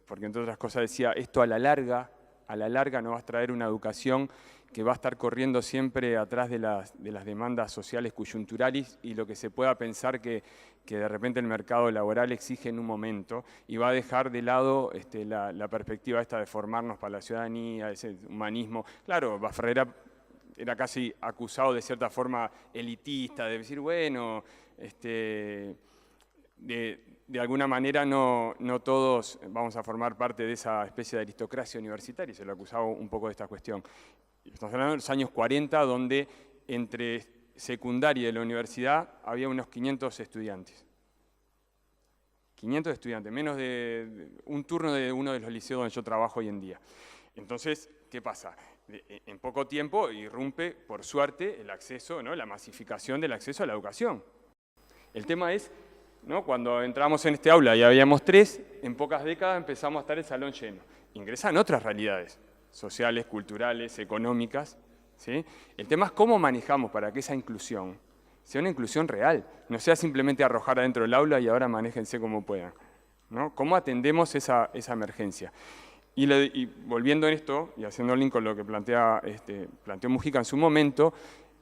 porque entre otras cosas decía, esto a la larga nos va a traer una educación que va a estar corriendo siempre atrás de las demandas sociales coyunturales y lo que se pueda pensar que de repente el mercado laboral exige en un momento y va a dejar de lado la perspectiva esta de formarnos para la ciudadanía, ese humanismo. Claro, Ferreira era casi acusado de cierta forma elitista, de decir, bueno, de alguna manera no todos vamos a formar parte de esa especie de aristocracia universitaria, y se lo acusaba un poco de esta cuestión. Estamos hablando de los años 40, donde entre secundaria y la universidad había unos 500 estudiantes. 500 estudiantes, menos de un turno de uno de los liceos donde yo trabajo hoy en día. Entonces, ¿qué pasa? En poco tiempo irrumpe, por suerte, el acceso, ¿no? La masificación del acceso a la educación. El tema es, ¿no? Cuando entramos en este aula y habíamos 3, en pocas décadas empezamos a estar el salón lleno. Ingresan otras realidades sociales, culturales, económicas, ¿sí? El tema es cómo manejamos para que esa inclusión sea una inclusión real, no sea simplemente arrojar adentro del aula y ahora manéjense como puedan, ¿no? ¿Cómo atendemos esa emergencia? Y volviendo en esto, y haciendo link con lo que planteó Mujica en su momento,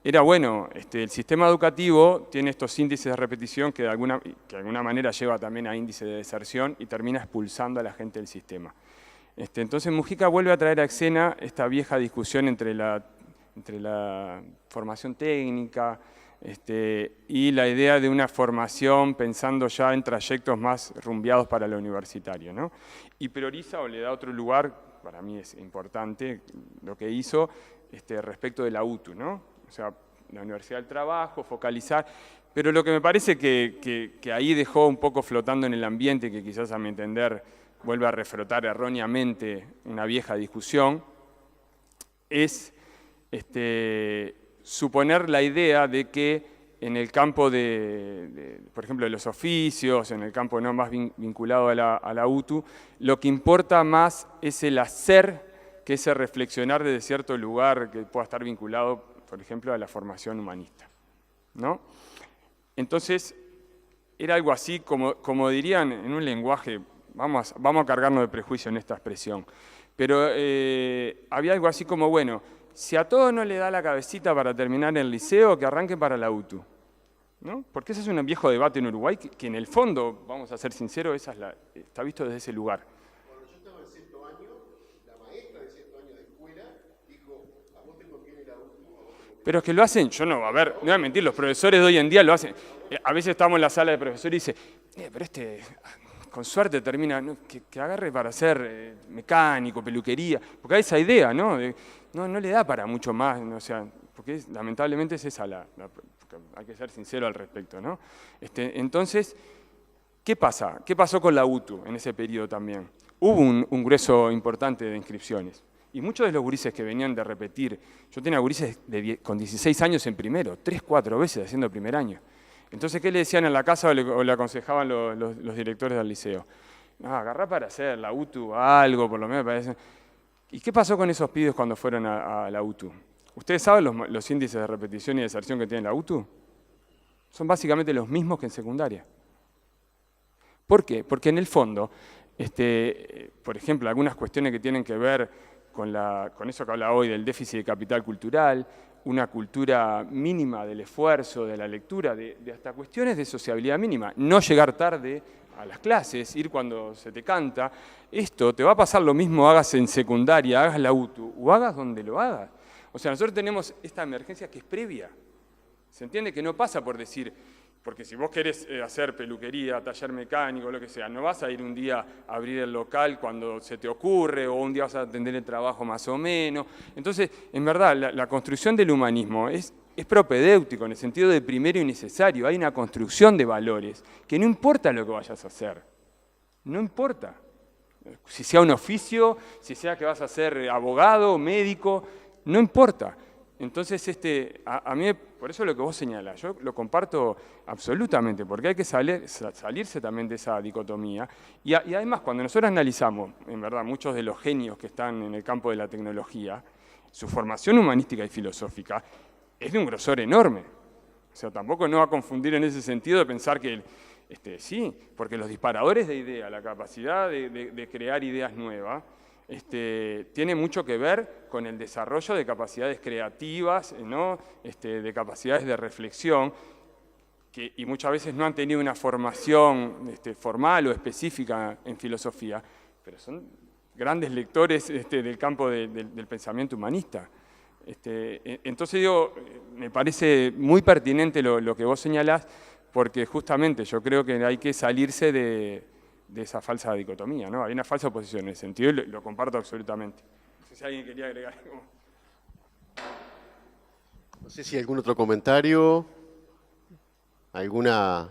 era bueno, el sistema educativo tiene estos índices de repetición que de alguna manera lleva también a índice de deserción y termina expulsando a la gente del sistema. Entonces Mujica vuelve a traer a escena esta vieja discusión entre la formación técnica y la idea de una formación pensando ya en trayectos más rumbeados para lo universitario, ¿no? Y prioriza o le da otro lugar, para mí es importante lo que hizo respecto de la UTU, ¿no? O sea, la Universidad del Trabajo, focalizar, pero lo que me parece que ahí dejó un poco flotando en el ambiente, que quizás a mi entender vuelve a refrotar erróneamente una vieja discusión, es suponer la idea de que en el campo por ejemplo, de los oficios, en el campo no más vinculado a la UTU, lo que importa más es el hacer que ese reflexionar desde cierto lugar que pueda estar vinculado, por ejemplo, a la formación humanista, ¿no? Entonces, era algo así, como dirían en un lenguaje, vamos a cargarnos de prejuicio en esta expresión, pero había algo así como, bueno, si a todos no le da la cabecita para terminar el liceo, que arranque para la UTU, ¿no? Porque ese es un viejo debate en Uruguay que en el fondo, vamos a ser sinceros, está visto desde ese lugar. Cuando yo estaba en sexto año, la maestra de sexto año de escuela dijo, a vos te conviene la UTU. Pero es que lo hacen, yo no, a ver, no voy a mentir, los profesores de hoy en día lo hacen. A veces estamos en la sala de profesores y dice, pero con suerte termina, ¿no? que agarre para ser mecánico, peluquería, porque hay esa idea, ¿no? No le da para mucho más, ¿no? O sea, porque lamentablemente es esa hay que ser sincero al respecto, ¿no? Entonces, ¿qué pasa? ¿Qué pasó con la UTU en ese periodo también? Hubo un grueso importante de inscripciones. Y muchos de los gurises que venían de repetir, yo tenía gurises con 16 años en primero, 3, 4 veces haciendo primer año. Entonces, ¿qué le decían en la casa o le aconsejaban los directores del liceo? No, agarrá para hacer la UTU algo, por lo menos parece. ¿Y qué pasó con esos pibes cuando fueron a la UTU? ¿Ustedes saben los índices de repetición y deserción que tiene la UTU? Son básicamente los mismos que en secundaria. ¿Por qué? Porque en el fondo, por ejemplo, algunas cuestiones que tienen que ver con eso que habla hoy del déficit de capital cultural, una cultura mínima del esfuerzo, de la lectura, de hasta cuestiones de sociabilidad mínima, no llegar tarde a las clases, ir cuando se te canta. Esto te va a pasar lo mismo, hagas en secundaria, hagas la UTU o hagas donde lo hagas. O sea, nosotros tenemos esta emergencia que es previa. ¿Se entiende? Que no pasa por decir, porque si vos querés hacer peluquería, taller mecánico, lo que sea, no vas a ir un día a abrir el local cuando se te ocurre, o un día vas a atender el trabajo más o menos. Entonces, en verdad, la construcción del humanismo es propedéutico, en el sentido de primero y necesario. Hay una construcción de valores, que no importa lo que vayas a hacer, no importa. Si sea un oficio, si sea que vas a ser abogado, médico, no importa. Entonces, a mí, por eso lo que vos señalás, yo lo comparto absolutamente, porque hay que salirse también de esa dicotomía. Y además, cuando nosotros analizamos, en verdad, muchos de los genios que están en el campo de la tecnología, su formación humanística y filosófica es de un grosor enorme. O sea, tampoco no va a confundir en ese sentido de pensar que, sí, porque los disparadores de ideas, la capacidad de crear ideas nuevas, tiene mucho que ver con el desarrollo de capacidades creativas, ¿no? De capacidades de reflexión, y muchas veces no han tenido una formación formal o específica en filosofía, pero son grandes lectores del campo del pensamiento humanista. Entonces digo, me parece muy pertinente lo que vos señalás, porque justamente yo creo que hay que salirse de esa falsa dicotomía, ¿no? Hay una falsa oposición en ese sentido y lo comparto absolutamente. No sé si alguien quería agregar algo. No sé si hay algún otro comentario, alguna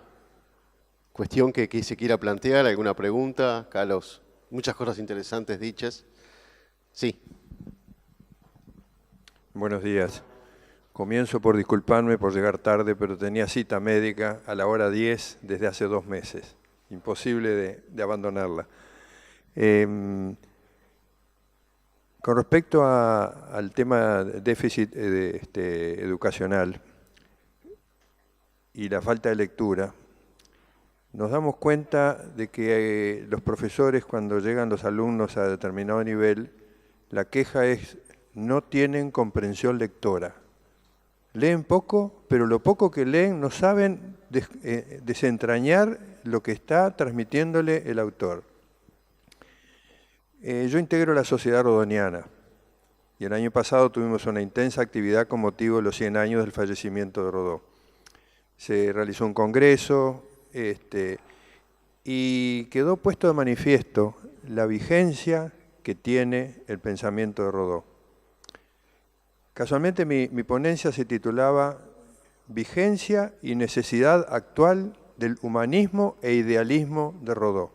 cuestión que se quiera plantear, alguna pregunta. Carlos, muchas cosas interesantes dichas. Sí. Buenos días. Comienzo por disculparme por llegar tarde, pero tenía cita médica a la hora 10 desde hace 2 meses. Imposible de abandonarla. Con respecto al tema déficit educacional y la falta de lectura, nos damos cuenta de que los profesores, cuando llegan los alumnos a determinado nivel, la queja es: no tienen comprensión lectora. Leen poco, pero lo poco que leen no saben desentrañar lo que está transmitiéndole el autor. Yo integro la Sociedad Rodoniana y el año pasado tuvimos una intensa actividad con motivo de los 100 años del fallecimiento de Rodó. Se realizó un congreso y quedó puesto de manifiesto la vigencia que tiene el pensamiento de Rodó. Casualmente mi ponencia se titulaba Vigencia y necesidad actual del humanismo e idealismo de Rodó.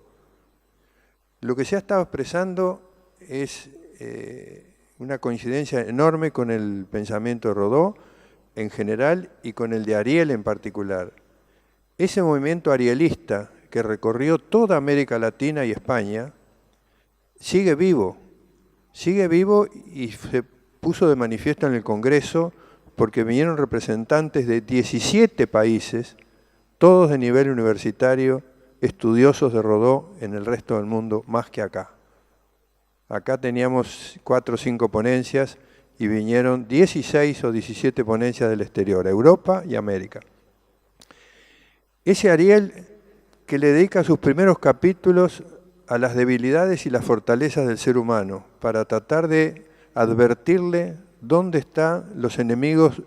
Lo que se ha estado expresando es una coincidencia enorme con el pensamiento de Rodó en general y con el de Ariel en particular. Ese movimiento arielista que recorrió toda América Latina y España sigue vivo y se puso de manifiesto en el Congreso porque vinieron representantes de 17 países, todos de nivel universitario, estudiosos de Rodó en el resto del mundo, más que acá. Acá teníamos 4 o 5 ponencias y vinieron 16 o 17 ponencias del exterior, Europa y América. Ese Ariel que le dedica sus primeros capítulos a las debilidades y las fortalezas del ser humano, para tratar de advertirle dónde están los enemigos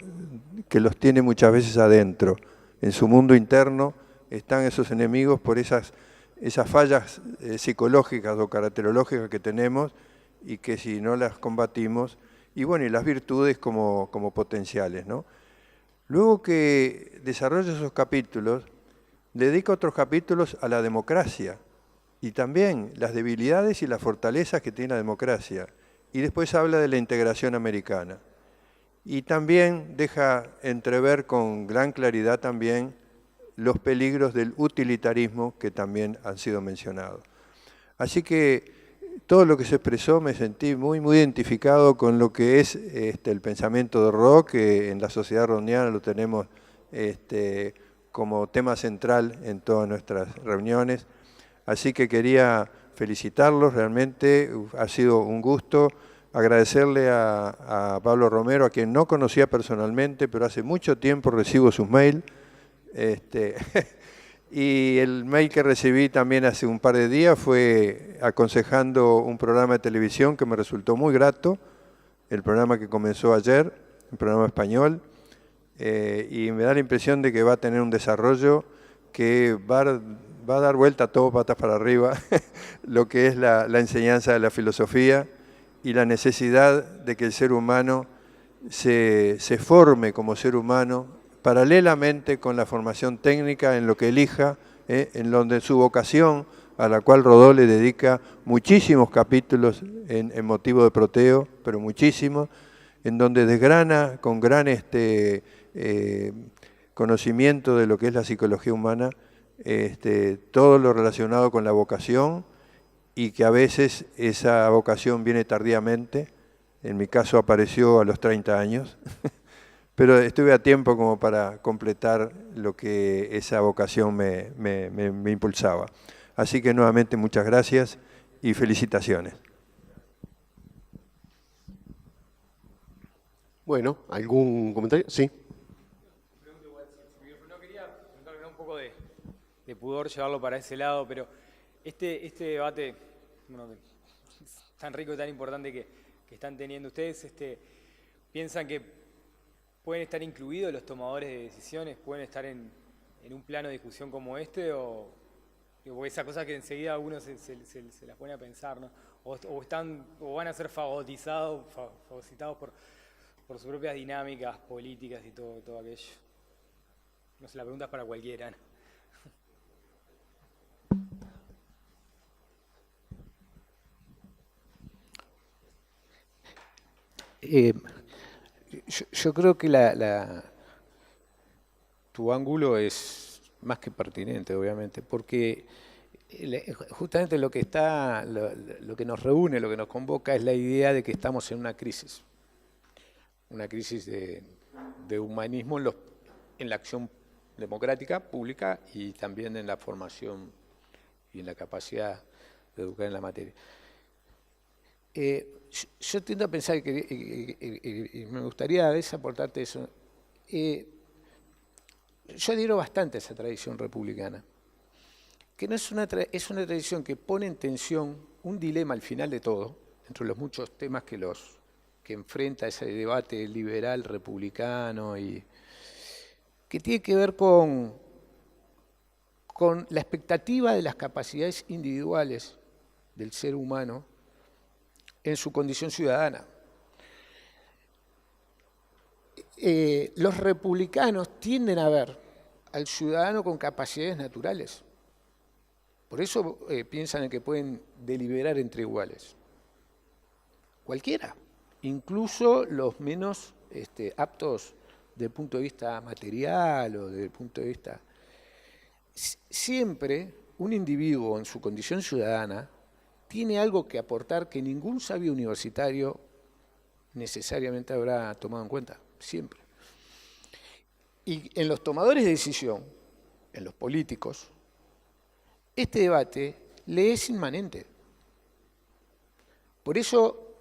que los tiene muchas veces adentro. En su mundo interno están esos enemigos por esas fallas psicológicas o caracterológicas que tenemos y que si no las combatimos, y bueno, y las virtudes como potenciales, ¿no? Luego que desarrolla esos capítulos, dedica otros capítulos a la democracia y también las debilidades y las fortalezas que tiene la democracia. Y después habla de la integración americana. Y también deja entrever con gran claridad también los peligros del utilitarismo que también han sido mencionados. Así que todo lo que se expresó me sentí muy identificado con lo que es el pensamiento de Rodó, que en la Sociedad Rodoniana lo tenemos como tema central en todas nuestras reuniones. Así que quería felicitarlos, realmente ha sido un gusto. Agradecerle a Pablo Romero, a quien no conocía personalmente, pero hace mucho tiempo recibo sus mails. Y el mail que recibí también hace un par de días fue aconsejando un programa de televisión que me resultó muy grato, el programa que comenzó ayer, un programa español, y me da la impresión de que va a tener un desarrollo que va a dar vuelta todo patas para arriba lo que es la enseñanza de la filosofía y la necesidad de que el ser humano se forme como ser humano paralelamente con la formación técnica en lo que elija, en donde su vocación, a la cual Rodó le dedica muchísimos capítulos en motivo de Proteo, pero muchísimos, en donde desgrana con gran conocimiento de lo que es la psicología humana, todo lo relacionado con la vocación, y que a veces esa vocación viene tardíamente. En mi caso apareció a los 30 años, pero estuve a tiempo como para completar lo que esa vocación me impulsaba. Así que nuevamente muchas gracias y felicitaciones. Bueno, ¿algún comentario? Sí. No quería preguntarle un poco de pudor llevarlo para ese lado, pero este debate, bueno, tan rico y tan importante que están teniendo ustedes, ¿piensan que pueden estar incluidos los tomadores de decisiones, pueden estar en un plano de discusión como este, o esa cosa que enseguida uno se las pone a pensar, ¿no? O van a ser fagocitados por sus propias dinámicas políticas y todo aquello? No sé, la pregunta es para cualquiera, ¿no? Yo creo que tu ángulo es más que pertinente, obviamente, porque justamente lo que nos reúne, lo que nos convoca es la idea de que estamos en una crisis de humanismo en la acción democrática, pública, y también en la formación y en la capacidad de educar en la materia. Yo tiendo a pensar y me gustaría a veces aportarte eso. Yo adhiero bastante a esa tradición republicana, que no es una tradición que pone en tensión un dilema al final de todo, entre los muchos temas que enfrenta ese debate liberal republicano, y que tiene que ver con la expectativa de las capacidades individuales del ser humano en su condición ciudadana. Los republicanos tienden a ver al ciudadano con capacidades naturales. Por eso piensan en que pueden deliberar entre iguales. Cualquiera, incluso los menos aptos desde el punto de vista material o desde el punto de vista... Siempre un individuo en su condición ciudadana tiene algo que aportar que ningún sabio universitario necesariamente habrá tomado en cuenta, siempre. Y en los tomadores de decisión, en los políticos, este debate le es inmanente. Por eso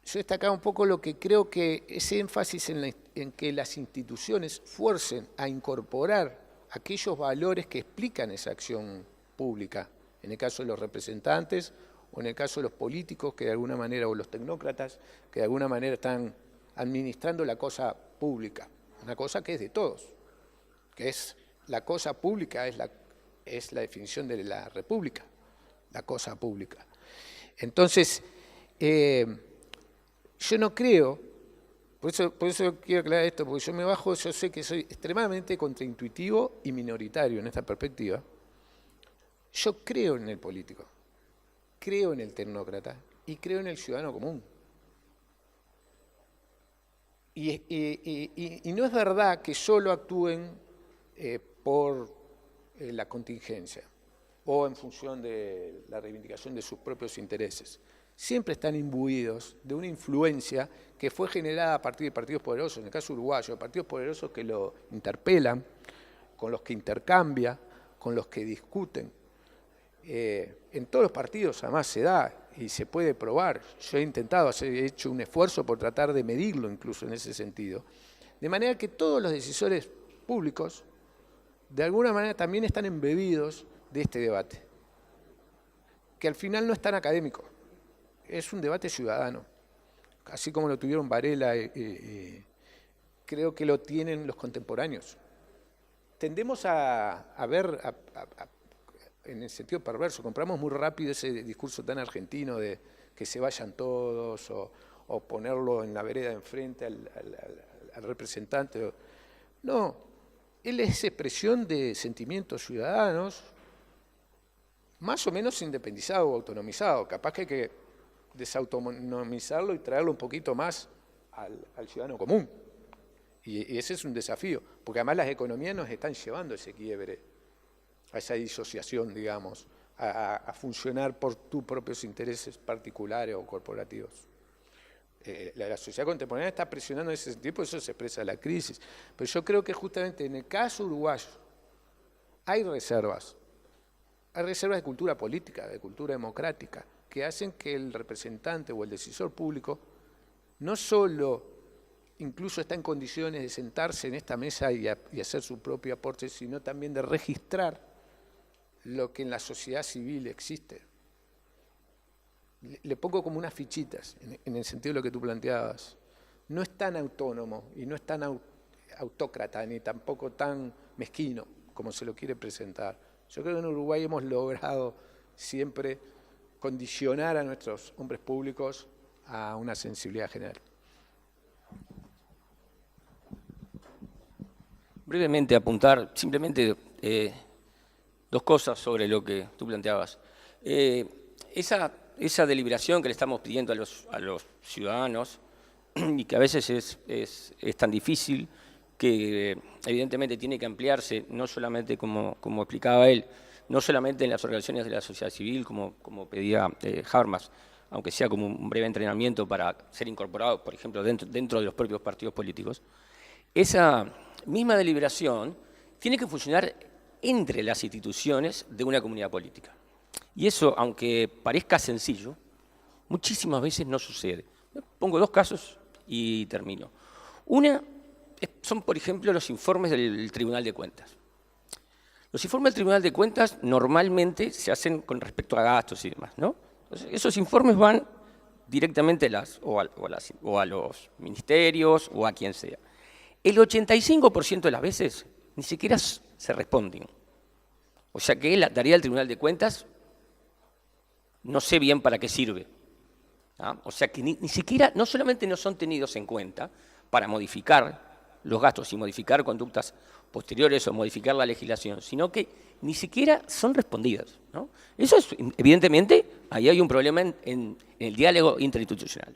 yo destacaba un poco lo que creo que ese énfasis en que las instituciones fuercen a incorporar aquellos valores que explican esa acción pública, en el caso de los representantes o en el caso de los políticos que de alguna manera, o los tecnócratas, que de alguna manera están administrando la cosa pública, una cosa que es de todos, que es la cosa pública, es la definición de la república, la cosa pública. Entonces, yo no creo, por eso quiero aclarar esto, porque yo sé que soy extremadamente contraintuitivo y minoritario en esta perspectiva. Yo creo en el político, creo en el tecnócrata y creo en el ciudadano común. Y no es verdad que solo actúen por la contingencia o en función de la reivindicación de sus propios intereses. Siempre están imbuidos de una influencia que fue generada a partir de partidos poderosos, en el caso uruguayo, de partidos poderosos que lo interpelan, con los que intercambia, con los que discuten. En todos los partidos además se da y se puede probar. Yo he intentado, he hecho un esfuerzo por tratar de medirlo incluso en ese sentido. De manera que todos los decisores públicos, de alguna manera, también están embebidos de este debate, que al final no es tan académico, es un debate ciudadano, así como lo tuvieron Varela, creo que lo tienen los contemporáneos. Tendemos a ver, en el sentido perverso, compramos muy rápido ese discurso tan argentino de que se vayan todos, o ponerlo en la vereda de enfrente al representante. No, él es expresión de sentimientos ciudadanos, más o menos independizado o autonomizado. Capaz que hay que desautonomizarlo y traerlo un poquito más al ciudadano común. Y ese es un desafío, porque además las economías nos están llevando a ese quiebre, a esa disociación, digamos, a funcionar por tus propios intereses particulares o corporativos. La sociedad contemporánea está presionando en ese sentido, por eso se expresa la crisis. Pero yo creo que justamente en el caso uruguayo hay reservas de cultura política, de cultura democrática, que hacen que el representante o el decisor público no solo incluso está en condiciones de sentarse en esta mesa y hacer su propio aporte, sino también de registrar lo que en la sociedad civil existe. Le pongo como unas fichitas, en el sentido de lo que tú planteabas. No es tan autónomo y no es tan autócrata, ni tampoco tan mezquino como se lo quiere presentar. Yo creo que en Uruguay hemos logrado siempre condicionar a nuestros hombres públicos a una sensibilidad general. Brevemente apuntar simplemente dos cosas sobre lo que tú planteabas. Esa deliberación que le estamos pidiendo a los ciudadanos y que a veces es tan difícil, que evidentemente tiene que ampliarse, no solamente como explicaba él, no solamente en las organizaciones de la sociedad civil, como pedía Habermas, aunque sea como un breve entrenamiento para ser incorporado, por ejemplo, dentro de los propios partidos políticos. Esa misma deliberación tiene que funcionar entre las instituciones de una comunidad política. Y eso, aunque parezca sencillo, muchísimas veces no sucede. Pongo dos casos y termino. Una son, por ejemplo, los informes del Tribunal de Cuentas. Los informes del Tribunal de Cuentas normalmente se hacen con respecto a gastos y demás, ¿no? Entonces, esos informes van directamente a los ministerios o a quien sea. El 85% de las veces ni siquiera se responden. O sea que la tarea del Tribunal de Cuentas no sé bien para qué sirve. ¿Ah? O sea que ni siquiera, no solamente no son tenidos en cuenta para modificar los gastos y modificar conductas posteriores o modificar la legislación, sino que ni siquiera son respondidas, ¿no? Eso es, evidentemente, ahí hay un problema en el diálogo interinstitucional.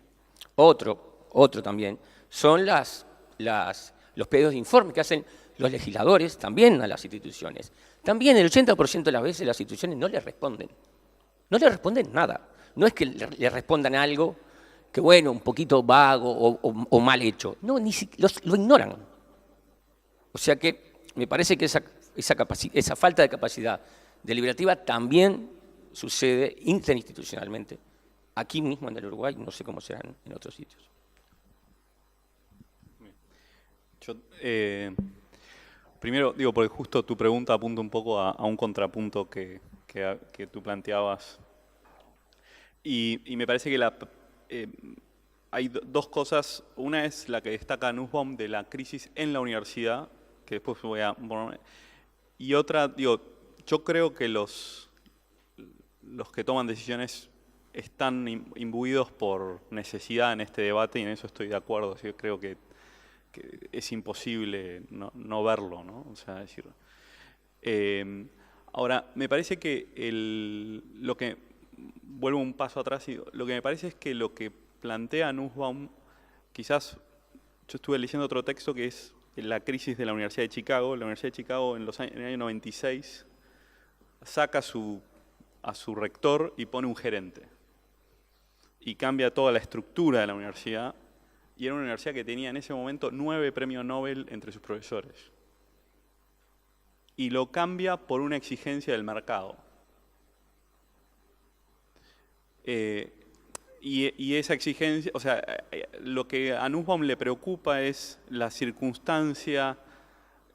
Otro también son los pedidos de informe que hacen los legisladores también a las instituciones. También el 80% de las veces las instituciones no les responden. No les responden nada. No es que le respondan algo que, bueno, un poquito vago o mal hecho. No, lo ignoran. O sea que me parece que esa falta de capacidad deliberativa también sucede interinstitucionalmente. Aquí mismo en el Uruguay, no sé cómo será en otros sitios. Yo, primero, digo, porque justo tu pregunta apunta un poco a un contrapunto que tú planteabas. Y me parece que hay dos cosas. Una es la que destaca Nussbaum de la crisis en la universidad, que después voy a... Y otra, digo, yo creo que los que toman decisiones están imbuidos por necesidad en este debate, y en eso estoy de acuerdo. Yo creo que es imposible no verlo, ¿no? O sea, decir, ahora, me parece que lo que... Vuelvo un paso atrás y lo que me parece es que lo que plantea Nussbaum, quizás yo estuve leyendo otro texto que es la crisis de la Universidad de Chicago. La Universidad de Chicago en el año 96 saca a su rector y pone un gerente. Y cambia toda la estructura de la universidad. Y era una universidad que tenía en ese momento 9 premios Nobel entre sus profesores. Y lo cambia por una exigencia del mercado. Y esa exigencia, o sea, lo que a Nussbaum le preocupa es la circunstancia,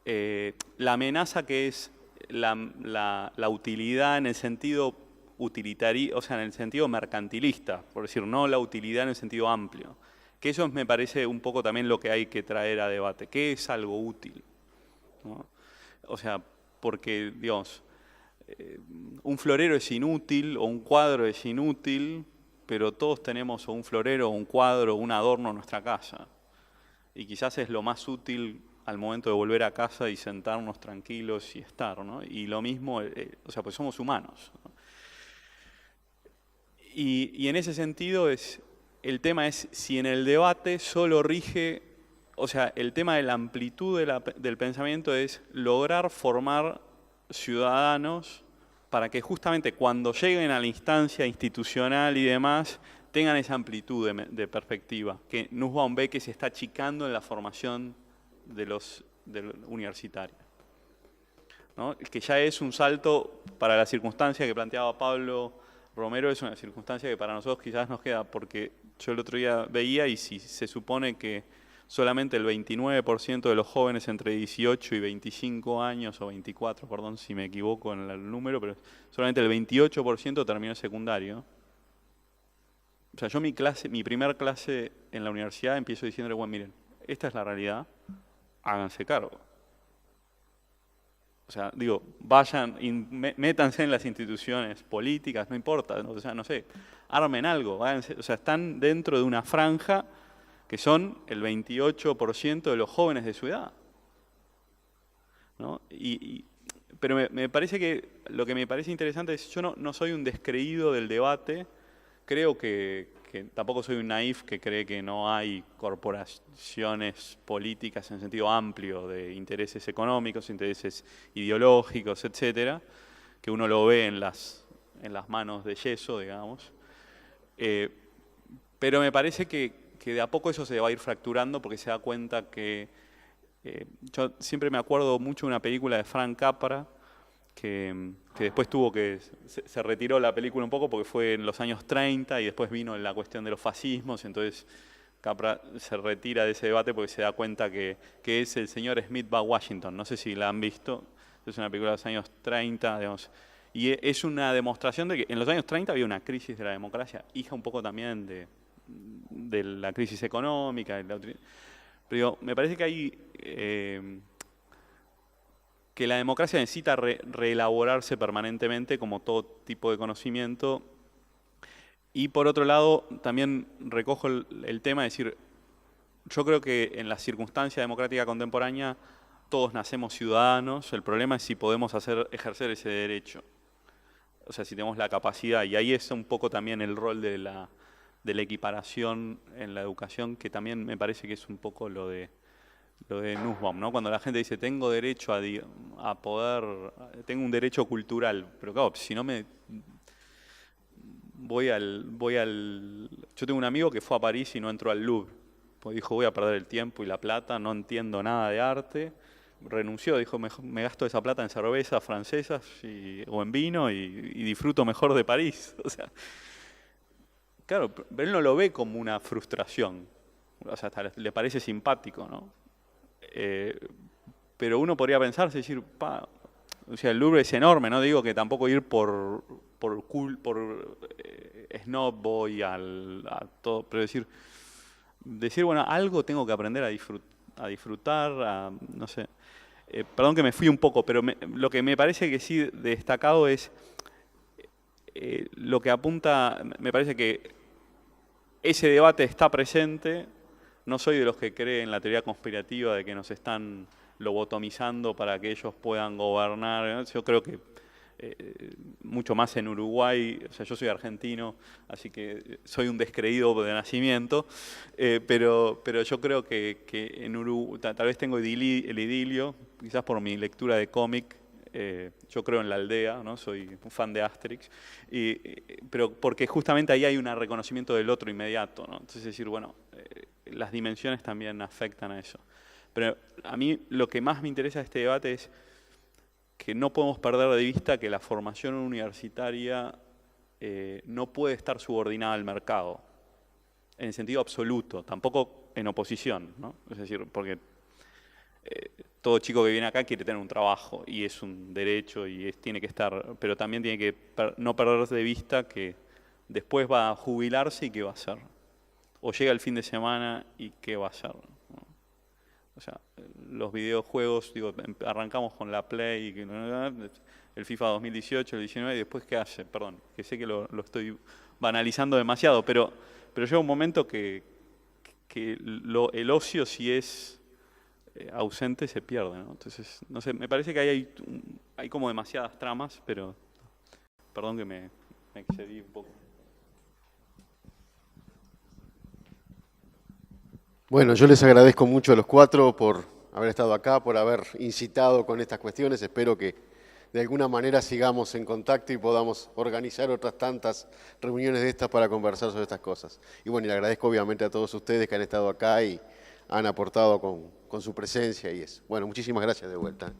la amenaza que es la utilidad en el sentido utilitario, o sea, en el sentido mercantilista, por decir, no la utilidad en el sentido amplio. Que eso me parece un poco también lo que hay que traer a debate. ¿Qué es algo útil? ¿No? O sea, porque, digamos, un florero es inútil o un cuadro es inútil, pero todos tenemos o un florero, o un cuadro, o un adorno en nuestra casa. Y quizás es lo más útil al momento de volver a casa y sentarnos tranquilos y estar, ¿no? Y lo mismo, o sea, pues somos humanos, ¿no? Y en ese sentido el tema es si en el debate solo rige, o sea, el tema de la amplitud del pensamiento es lograr formar ciudadanos para que justamente cuando lleguen a la instancia institucional y demás, tengan esa amplitud de perspectiva, que Nussbaum ve que se está achicando en la formación del universitario, ¿no? Que ya es un salto para la circunstancia que planteaba Pablo Romero, es una circunstancia que para nosotros quizás nos queda, porque yo el otro día veía y si se supone que solamente el 29% de los jóvenes entre 18 y 25 años, o 24, perdón si me equivoco en el número, pero solamente el 28% terminó el secundario. O sea, yo mi primer clase en la universidad empiezo diciéndole, bueno, miren, esta es la realidad, háganse cargo. O sea, digo, vayan, métanse en las instituciones políticas, no importa, o sea, no sé, armen algo, váyanse, o sea, están dentro de una franja que son el 28% de los jóvenes de su edad, ¿no? Pero me parece que lo que me parece interesante es, yo no soy un descreído del debate, creo que tampoco soy un naif que cree que no hay corporaciones políticas en sentido amplio de intereses económicos, intereses ideológicos, etcétera, que uno lo ve en las manos de yeso, digamos. Pero me parece que de a poco eso se va a ir fracturando porque se da cuenta que... yo siempre me acuerdo mucho de una película de Frank Capra, que después se retiró la película un poco porque fue en los años 30 y después vino la cuestión de los fascismos, entonces Capra se retira de ese debate porque se da cuenta que es El señor Smith va a Washington, no sé si la han visto, es una película de los años 30, digamos, y es una demostración de que en los años 30 había una crisis de la democracia, hija un poco también de la crisis económica, pero me parece que hay... que la democracia necesita reelaborarse permanentemente como todo tipo de conocimiento. Y por otro lado, también recojo el tema de decir, yo creo que en la circunstancia democrática contemporánea todos nacemos ciudadanos, el problema es si podemos ejercer ese derecho. O sea, si tenemos la capacidad, y ahí es un poco también el rol de la equiparación en la educación, que también me parece que es un poco lo de Nussbaum, ¿no? Cuando la gente dice, tengo derecho a poder, tengo un derecho cultural, pero claro, si no me... Yo tengo un amigo que fue a París y no entró al Louvre, pues dijo, voy a perder el tiempo y la plata, no entiendo nada de arte, renunció, dijo, me gasto esa plata en cervezas francesas o en vino y disfruto mejor de París. O sea, claro, pero él no lo ve como una frustración, o sea, hasta le parece simpático, ¿no? Pero uno podría pensarse, decir, o sea, el Louvre es enorme, no digo que tampoco ir por snob voy a todo, pero decir, bueno, algo tengo que aprender a disfrutar, no sé. Perdón que me fui un poco, pero lo que me parece que sí destacado es lo que apunta, me parece que ese debate está presente. No soy de los que creen en la teoría conspirativa de que nos están lobotomizando para que ellos puedan gobernar. Yo creo que mucho más en Uruguay, o sea, yo soy argentino, así que soy un descreído de nacimiento, pero yo creo que en Uruguay, tal vez tengo el idilio, quizás por mi lectura de cómic, yo creo en la aldea, ¿no? Soy un fan de Asterix, pero porque justamente ahí hay un reconocimiento del otro inmediato, ¿no? Entonces decir, bueno, las dimensiones también afectan a eso. Pero a mí lo que más me interesa de este debate es que no podemos perder de vista que la formación universitaria no puede estar subordinada al mercado, en el sentido absoluto, tampoco en oposición, ¿no? Es decir, porque todo chico que viene acá quiere tener un trabajo y es un derecho y tiene que estar, pero también tiene que no perder de vista que después va a jubilarse y qué va a hacer. O llega el fin de semana y qué va a hacer, ¿no? O sea, los videojuegos, digo, arrancamos con la Play, el FIFA 2018, el 19, y después ¿qué hace? Perdón, que sé que lo estoy banalizando demasiado, pero llega un momento que el ocio, si es ausente, se pierde, ¿no? Entonces, no sé, me parece que ahí hay como demasiadas tramas, pero perdón que me excedí un poco. Bueno, yo les agradezco mucho a los cuatro por haber estado acá, por haber incitado con estas cuestiones. Espero que de alguna manera sigamos en contacto y podamos organizar otras tantas reuniones de estas para conversar sobre estas cosas. Y bueno, y le agradezco obviamente a todos ustedes que han estado acá y han aportado con su presencia y eso. Bueno, muchísimas gracias de vuelta.